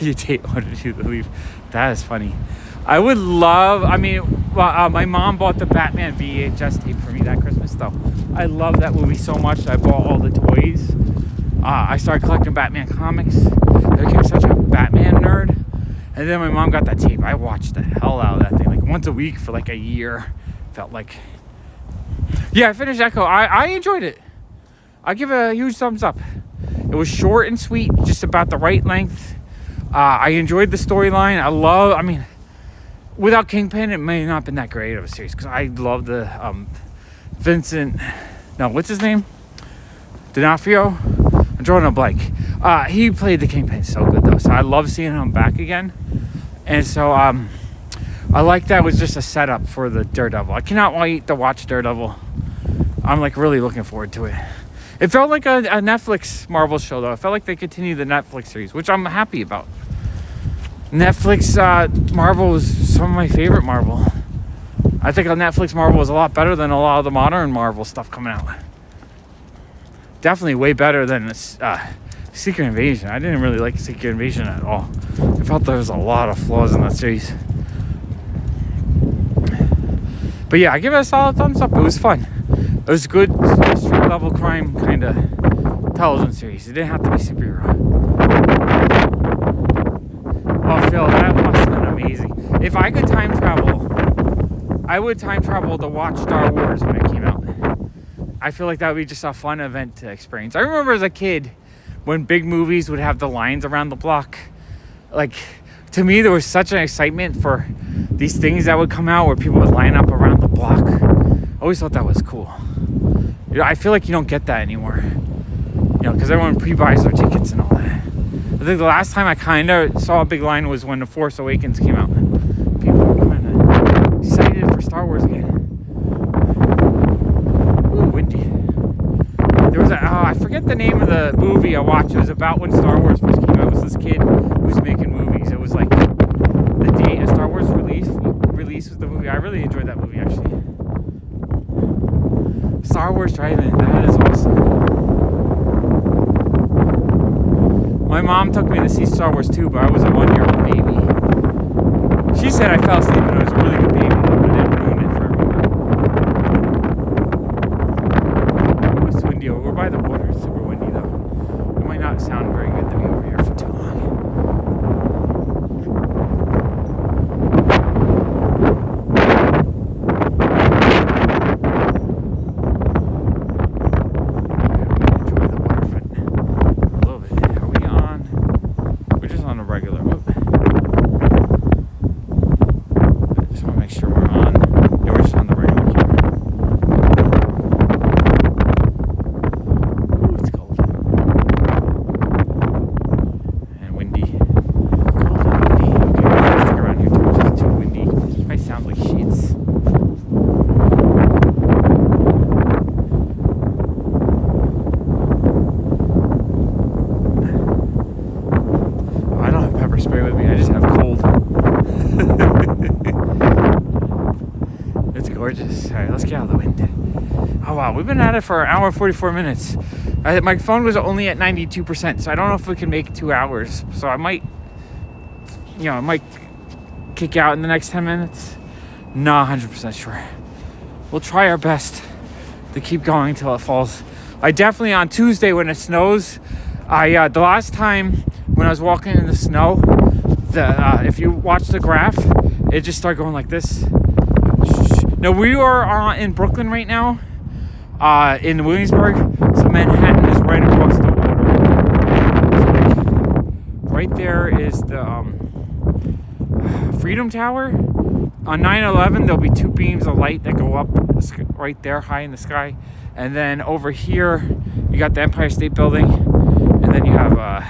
You wanted you to leave. That is funny. I would love. I mean, my mom bought the Batman VHS tape for me that Christmas, though. I love that movie so much. I bought all the toys. I started collecting Batman comics. I became such a Batman nerd. And then my mom got that tape. I watched the hell out of that thing, like once a week for like a year. Felt like. Yeah, I finished Echo. I enjoyed it. I give it a huge thumbs up. It was short and sweet, just about the right length. I enjoyed the storyline. I mean, without Kingpin, it may not have been that great of a series, because I love the Vincent. No, what's his name? D'Onofrio. I'm drawing a blank. He played the Kingpin so good though, so I love seeing him back again. And so I like that was just a setup for the Daredevil. I cannot wait to watch Daredevil. I'm like really looking forward to it. It felt like a Netflix Marvel show though. It felt like they continued the Netflix series, which I'm happy about. Netflix Marvel was some of my favorite Marvel. I think on Netflix Marvel is a lot better than a lot of the modern Marvel stuff coming out. Definitely way better than Secret Invasion. I didn't really like Secret Invasion at all. I felt there was a lot of flaws in that series. But yeah, I give it a solid thumbs up. It was fun. It was good street level crime kind of television series. It didn't have to be superhero. Oh, Phil, that must have been amazing. If I could time travel, I would time travel to watch Star Wars when it came out. I feel like that would be just a fun event to experience. I remember as a kid when big movies would have the lines around the block. Like, to me, there was such an excitement for these things that would come out where people would line up around the block. I always thought that was cool. You know, I feel like you don't get that anymore. You know, because everyone pre-buys their tickets and all that. I think the last time I kind of saw a big line was when The Force Awakens came out. People were kind of excited for Star Wars again. Ooh, windy. There was I forget the name of the movie I watched. It was about when Star Wars first came out. It was this kid who was making movies. It was like the day a Star Wars release was the movie. I really enjoyed that movie, actually. Star Wars Drive-In. That is awesome. My mom took me to see Star Wars 2, but I was a 1-year-old baby. She said I fell asleep and it was a really good baby, though. I didn't ruin it for everyone. It's windy. We're by the water. It's super windy, though. It might not sound very good to be over here for too long. We've been at it for an hour and 44 minutes. My phone was only at 92%, so I don't know if we can make 2 hours. So I might kick out in the next 10 minutes. Not 100% sure. We'll try our best to keep going until it falls. I definitely, on Tuesday when it snows, the last time when I was walking in the snow, if you watch the graph, it just started going like this. Now we are in Brooklyn right now, in Williamsburg. So Manhattan is right across the water. So like, right there is the Freedom Tower. On 9/11, there'll be 2 beams of light that go up right there, high in the sky. And then over here, you got the Empire State Building, and then you have a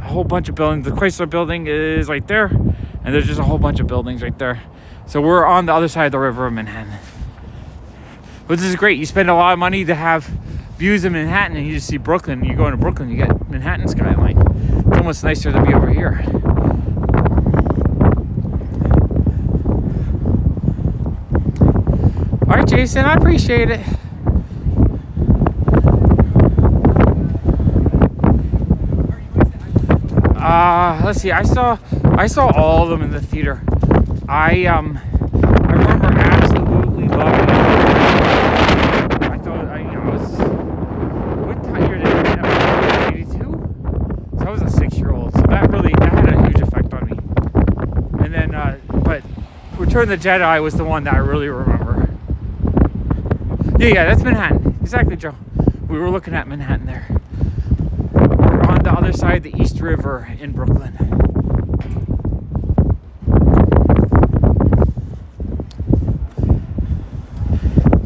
whole bunch of buildings. The Chrysler Building is right there, and there's just a whole bunch of buildings right there. So we're on the other side of the river of Manhattan. But this is great. You spend a lot of money to have views of Manhattan, and you just see Brooklyn. You go into Brooklyn, you get Manhattan skyline. It's almost nicer to be over here. All right, Jason, I appreciate it. Let's see. I saw all of them in the theater. I remember absolutely loving it. I thought I was, what time year did it come out? 82? So I was a 6-year-old. So that had a huge effect on me. And then, but Return of the Jedi was the one that I really remember. Yeah, that's Manhattan. Exactly, Joe. We were looking at Manhattan there. We're on the other side of the East River in Brooklyn.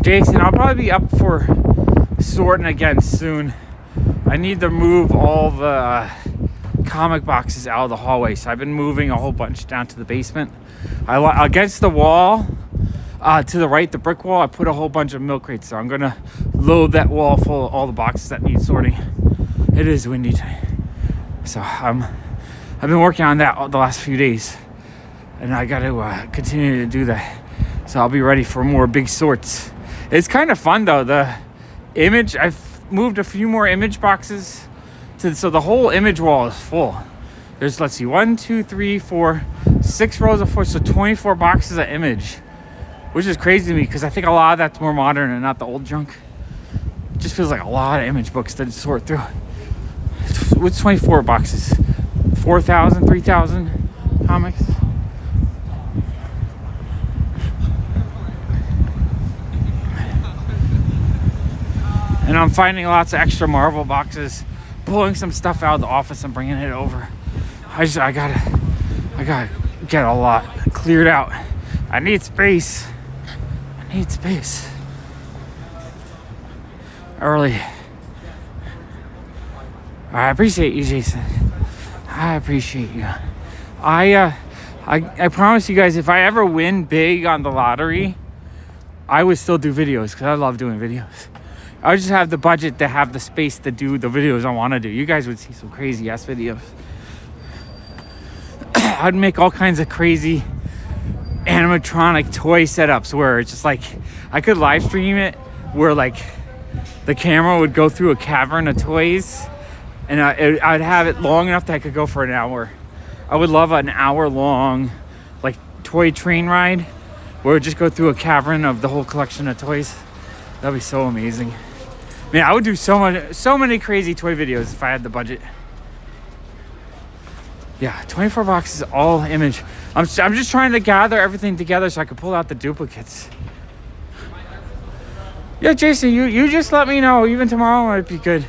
Jason, I'll probably be up for sorting again soon. I need to move all the comic boxes out of the hallway. So I've been moving a whole bunch down to the basement. Against the wall, to the right, the brick wall, I put a whole bunch of milk crates. So I'm gonna load that wall full of all the boxes that need sorting. It is windy today. So I've been working on that the last few days. And I gotta continue to do that. So I'll be ready for more big sorts. It's kind of fun though. The image, I've moved a few more image boxes so the whole image wall is full. There's, let's see, 1, 2, 3, 4, 6 rows of 4, so 24 boxes of image, which is crazy to me because I think a lot of that's more modern and not the old junk. It just feels like a lot of image books to sort through. What's 24 boxes? 4,000, 3,000 comics? And I'm finding lots of extra Marvel boxes, pulling some stuff out of the office and bringing it over. I gotta get a lot cleared out. I need space. Early. I appreciate you, Jason. I appreciate you. I promise you guys, if I ever win big on the lottery, I would still do videos because I love doing videos. I would just have the budget to have the space to do the videos I want to do. You guys would see some crazy ass videos. I'd make all kinds of crazy animatronic toy setups where it's just like I could live stream it where like the camera would go through a cavern of toys and I'd have it long enough that I could go for an hour. I would love an hour long like toy train ride where it would just go through a cavern of the whole collection of toys. That'd be so amazing. Man, I would do so many crazy toy videos if I had the budget. Yeah, 24 boxes, all image. I'm just trying to gather everything together so I can pull out the duplicates. Yeah, Jason, you just let me know. Even tomorrow might be good.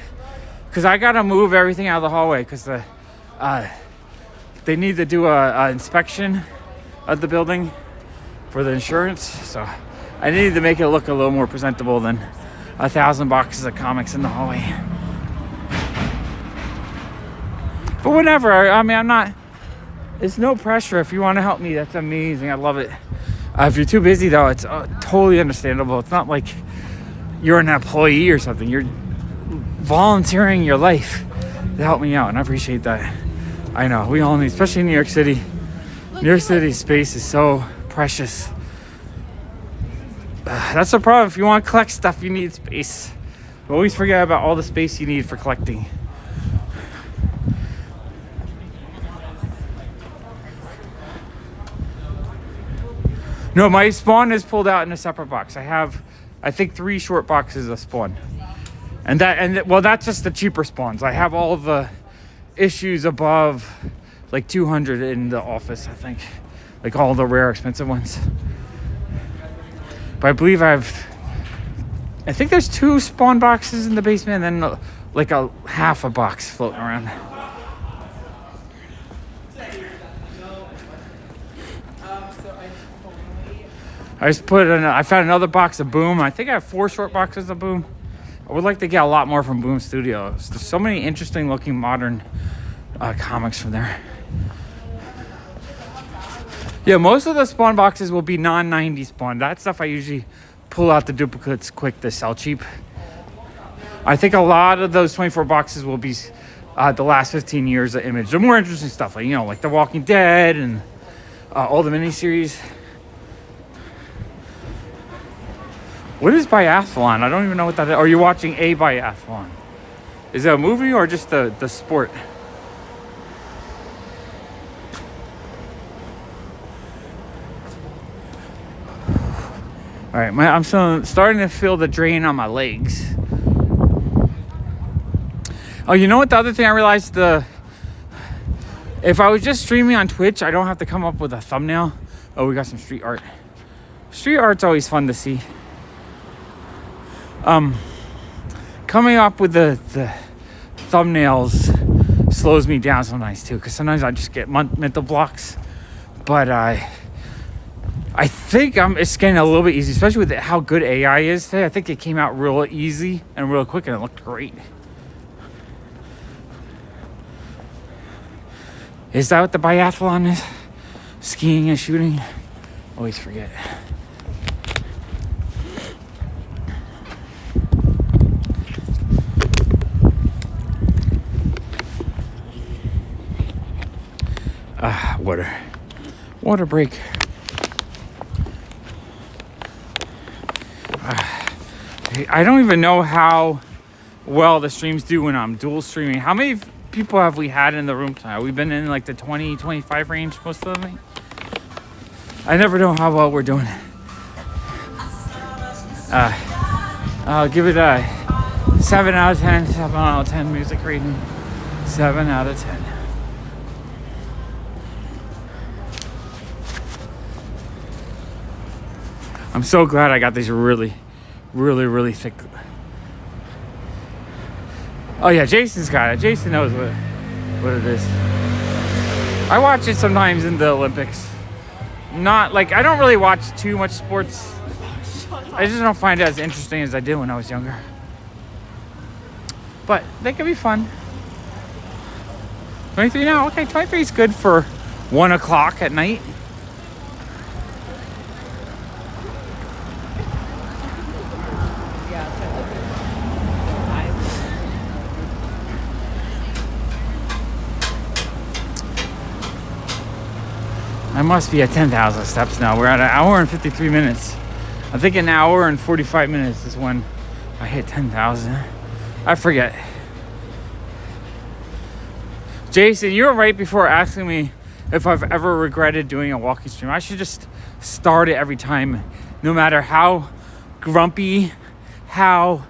Because I got to move everything out of the hallway because they need to do a inspection of the building for the insurance. So I needed to make it look a little more presentable than 1,000 boxes of comics in the hallway. But whatever, I mean, I'm not, it's no pressure. If you want to help me, that's amazing. I love it. If you're too busy though, it's totally understandable. It's not like you're an employee or something. You're volunteering your life to help me out, and I appreciate that. I know, we all need, especially in New York City. New York City space is so precious. That's the problem. If you want to collect stuff, you need space. You always forget about all the space you need for collecting. No, my Spawn is pulled out in a separate box. I have, I think, 3 short boxes of Spawn. Well, that's just the cheaper Spawns. I have all the issues above like 200 in the office, I think. like all the rare expensive ones. But I believe I think there's 2 spawn boxes in the basement, and then like a half a box floating around. I found another box of Boom. I think I have 4 short boxes of Boom. I would like to get a lot more from Boom Studios. There's so many interesting looking modern comics from there. Yeah, most of the spawn boxes will be non-90 spawn. That stuff I usually pull out the duplicates quick to sell cheap. I think a lot of those 24 boxes will be the last 15 years of Image. The more interesting stuff, like, you know, like The Walking Dead and all the miniseries. What is biathlon? I don't even know what that is. Are you watching a biathlon? Is it a movie or just the sport? All right, I'm starting to feel the drain on my legs. Oh, you know what? The other thing I realized, if I was just streaming on Twitch, I don't have to come up with a thumbnail. Oh, we got some street art. Street art's always fun to see. Coming up with the thumbnails slows me down sometimes too, because sometimes I just get mental blocks. But I think it's getting a little bit easy, especially with how good AI is today. I think it came out real easy and real quick, and it looked great. Is that what the biathlon is? Skiing and shooting? Always forget. Water break. I don't even know how well the streams do when I'm dual streaming. How many people have we had in the room tonight? We've been in like the 20, 25 range most of the night. I never know how well we're doing. I'll give it a 7 out of 10. 7 out of 10 music rating. 7 out of 10. I'm so glad I got these really thick. Oh yeah, Jason's got it. Jason knows what it is. I watch it sometimes in the Olympics. Not like, I don't really watch too much sports. I just don't find it as interesting as I did when I was younger. But they can be fun. 23 now? Okay, 23 is good for 1 o'clock at night. I must be at 10,000 steps now. We're at an hour and 53 minutes. I think an hour and 45 minutes is when I hit 10,000. I forget. Jason, you were right before asking me if I've ever regretted doing a walking stream. I should just start it every time, no matter how grumpy, how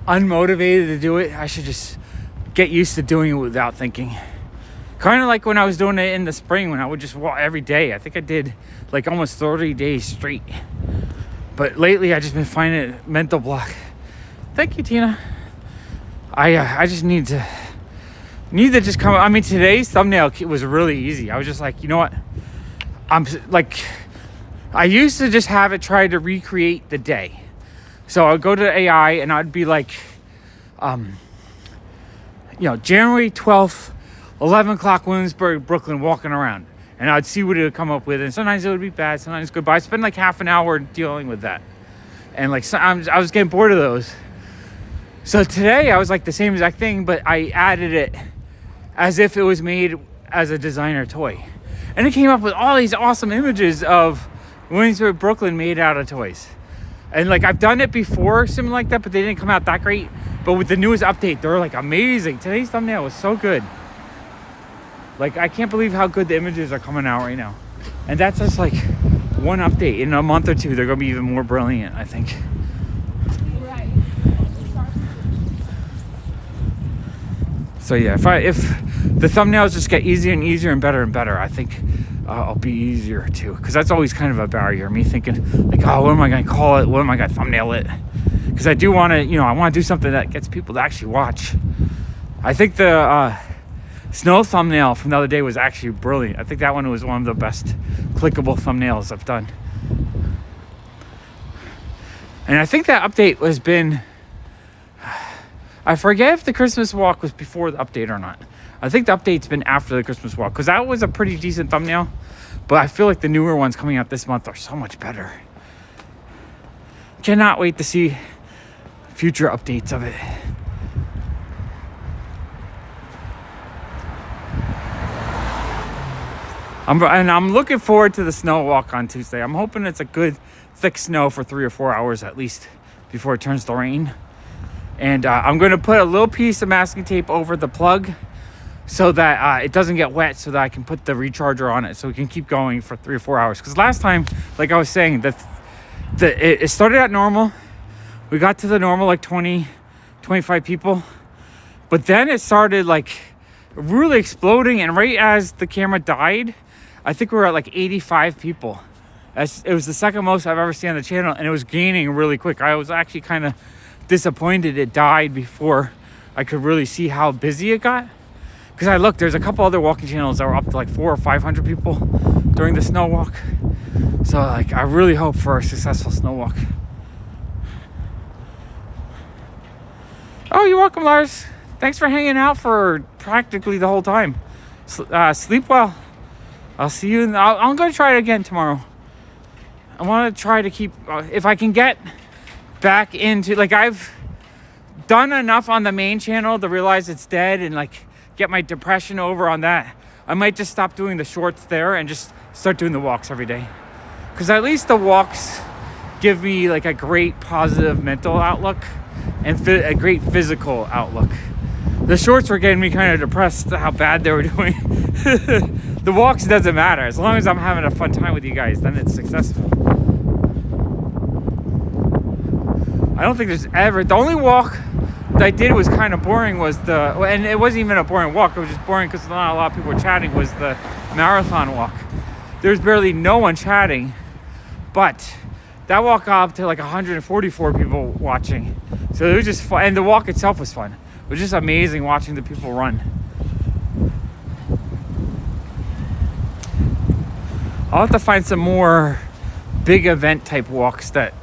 unmotivated to do it. I should just get used to doing it without thinking. Kind of like when I was doing it in the spring, when I would just walk every day. I think I did like almost 30 days straight. But lately, I just been finding it mental block. Thank you, Tina. I just need to just come. I mean, today's thumbnail was really easy. I was just like, you know what? I'm like, I used to just have it try to recreate the day. So I would go to AI and I'd be like, January 12th. 11 o'clock, Williamsburg, Brooklyn, walking around. And I'd see what it would come up with. And sometimes it would be bad, sometimes good. But I spend like half an hour dealing with that. And like, I was getting bored of those. So today I was like the same exact thing, but I added it as if it was made as a designer toy. And it came up with all these awesome images of Williamsburg, Brooklyn made out of toys. And like, I've done it before, something like that, but they didn't come out that great. But with the newest update, they're like amazing. Today's thumbnail was so good. Like, I can't believe how good the images are coming out right now. And that's just like one update. In a month or two, they're going to be even more brilliant, I think. Right. So yeah, if the thumbnails just get easier and easier and better, I think I'll be easier too, because that's always kind of a barrier. Me thinking like, oh, what am I going to call it? What am I going to thumbnail it? Because I do want to, I want to do something that gets people to actually watch. I think the snow thumbnail from the other day was actually brilliant. I think that one was one of the best clickable thumbnails I've done. And I think that update has been, I forget if the Christmas walk was before the update or not. I think the update's been after the Christmas walk, because that was a pretty decent thumbnail. But I feel like the newer ones coming out this month are so much better. Cannot wait to see future updates of it. I'm looking forward to the snow walk on Tuesday. I'm hoping it's a good thick snow for 3 or 4 hours at least before it turns to rain. And I'm going to put a little piece of masking tape over the plug so that it doesn't get wet, so that I can put the recharger on it so we can keep going for 3 or 4 hours. Because last time, like I was saying, it started at normal. We got to the normal like 20, 25 people. But then it started like really exploding. And right as the camera died, I think we were at like 85 people. It was the second most I've ever seen on the channel, and it was gaining really quick. I was actually kind of disappointed it died before I could really see how busy it got. Because I looked, there's a couple other walking channels that were up to like 400 or 500 people during the snow walk. So like, I really hope for a successful snow walk. Oh, you're welcome, Lars. Thanks for hanging out for practically the whole time. Sleep well. I'll see you. I'm going to try it again tomorrow. I want to try to keep, if I can get back into, like, I've done enough on the main channel to realize it's dead and like get my depression over on that. I might just stop doing the shorts there and just start doing the walks every day. Because at least the walks give me like a great positive mental outlook and a great physical outlook. The shorts were getting me kind of depressed how bad they were doing. The walks, doesn't matter. As long as I'm having a fun time with you guys, then it's successful. I don't think there's ever... The only walk that I did was kind of boring was and it wasn't even a boring walk. It was just boring because not a lot of people were chatting, was the marathon walk. There's barely no one chatting. But that walk got up to like 144 people watching. So it was just fun. And the walk itself was fun. It was just amazing watching the people run. I'll have to find some more big event type walks that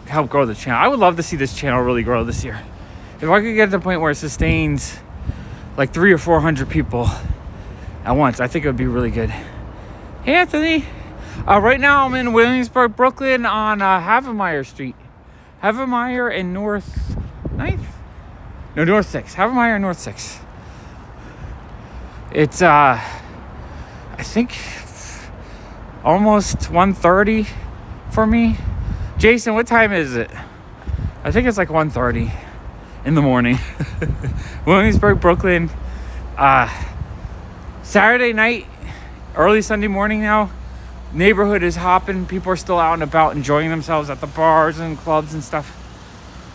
help grow the channel. I would love to see this channel really grow this year. If I could get to the point where it sustains like 300 or 400 people at once, I think it would be really good. Hey, Anthony. Right now I'm in Williamsburg, Brooklyn on Havemeyer Street. Havemeyer and North 9th? No, North 6th. Havemeyer and North 6th. It's, I think, almost 1:30 for me. Jason, what time is it? I think it's like 1:30 in the morning. Williamsburg, Brooklyn. Saturday night, early Sunday morning now. Neighborhood is hopping. People are still out and about enjoying themselves at the bars and clubs and stuff.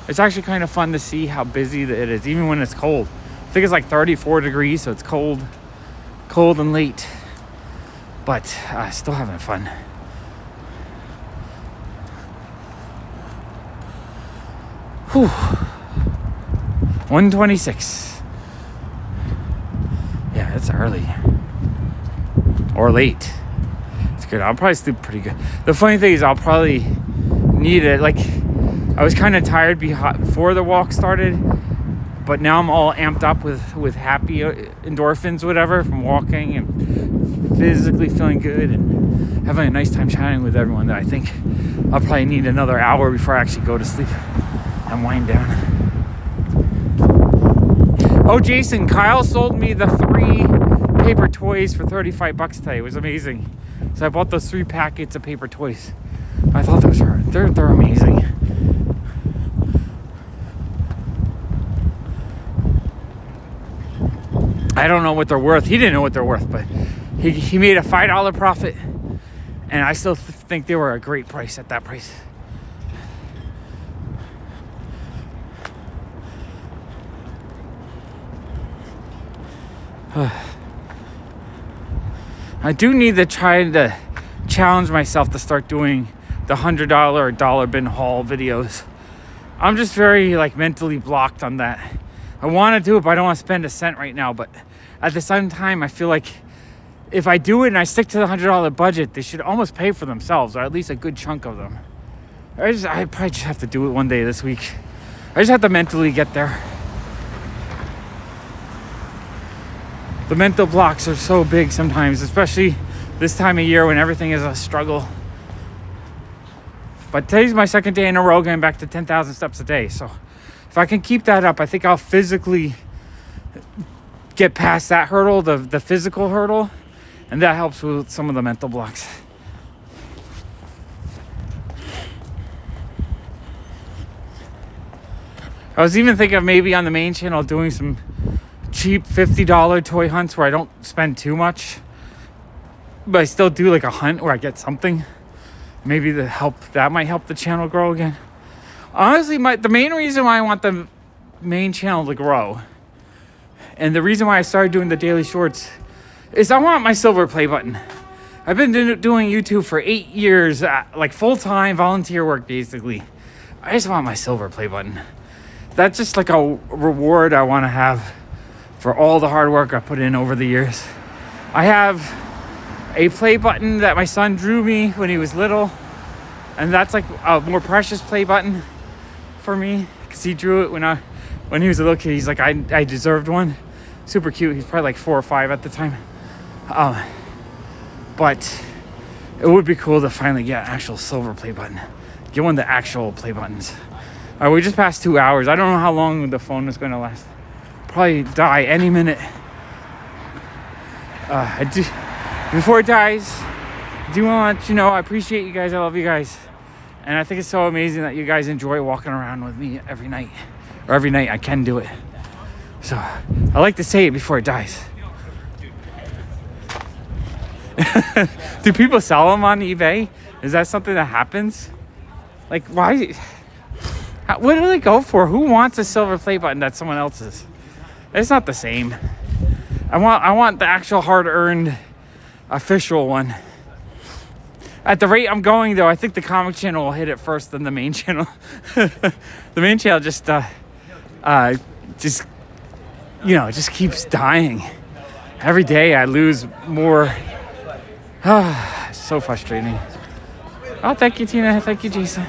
It's actually kind of fun to see how busy it is, even when it's cold. I think it's like 34 degrees, so it's cold and late. But still having fun. Whew. 1:26. Yeah, it's early. Or late. It's good. I'll probably sleep pretty good. The funny thing is I'll probably need it. Like, I was kind of tired before the walk started. But now I'm all amped up with happy endorphins, whatever, from walking and physically feeling good and having a nice time chatting with everyone, that I think I'll probably need another hour before I actually go to sleep and wind down. Oh, Jason, Kyle sold me the 3 paper toys for $35 today. It was amazing. So I bought those 3 packets of paper toys. I thought those were, they're amazing. I don't know what they're worth. He didn't know what they're worth, but he made a $5 profit, and I still think they were a great price at that price. I do need to try to challenge myself to start doing the $100 or dollar bin haul videos. I'm just very like mentally blocked on that. I want to do it, but I don't want to spend a cent right now. But at the same time, I feel like if I do it and I stick to the $100 budget, they should almost pay for themselves, or at least a good chunk of them. I probably just have to do it one day this week. I just have to mentally get there. The mental blocks are so big sometimes, especially this time of year when everything is a struggle. But today's my second day in a row getting back to 10,000 steps a day. So if I can keep that up, I think I'll physically get past that hurdle, the physical hurdle, and that helps with some of the mental blocks. I was even thinking of maybe on the main channel doing some cheap $50 toy hunts where I don't spend too much, but I still do like a hunt where I get something. Maybe that might help the channel grow again. Honestly, the main reason why I want the main channel to grow, and the reason why I started doing the daily shorts, is I want my silver play button. I've been doing YouTube for 8 years, like full-time volunteer work basically. I just want my silver play button. That's just like a reward I want to have for all the hard work I put in over the years. I have a play button that my son drew me when he was little, and that's like a more precious play button for me because he drew it when he was a little kid. He's like, I deserved one. Super cute. He's probably like 4 or 5 at the time. But it would be cool to finally get an actual silver play button. Get one of the actual play buttons. We just passed 2 hours. I don't know how long the phone is going to last. Probably die any minute. Before it dies, I do want to let you know I appreciate you guys. I love you guys. And I think it's so amazing that you guys enjoy walking around with me every night. Or every night I can do it. So I like to say it before it dies. Do people sell them on eBay? Is that something that happens? Like, why? What do they go for? Who wants a silver play button that's someone else's? It's not the same. I want the actual hard-earned official one. At the rate I'm going, though, I think the comic channel will hit it first than the main channel. The main channel just keeps dying. Every day I lose more. So frustrating. Oh, thank you, Tina. Thank you, Jason.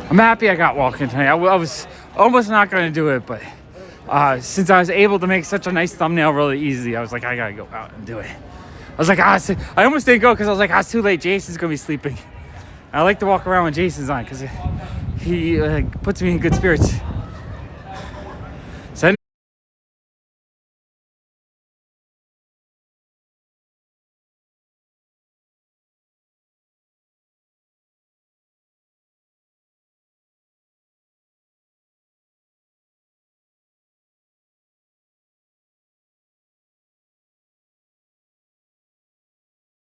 I'm happy I got walking tonight. I was almost not going to do it, but since I was able to make such a nice thumbnail really easy, I was like, I got to go out and do it. I was like, I almost didn't go because I was like, it's too late. Jason's going to be sleeping. I like to walk around when Jason's on because he puts me in good spirits.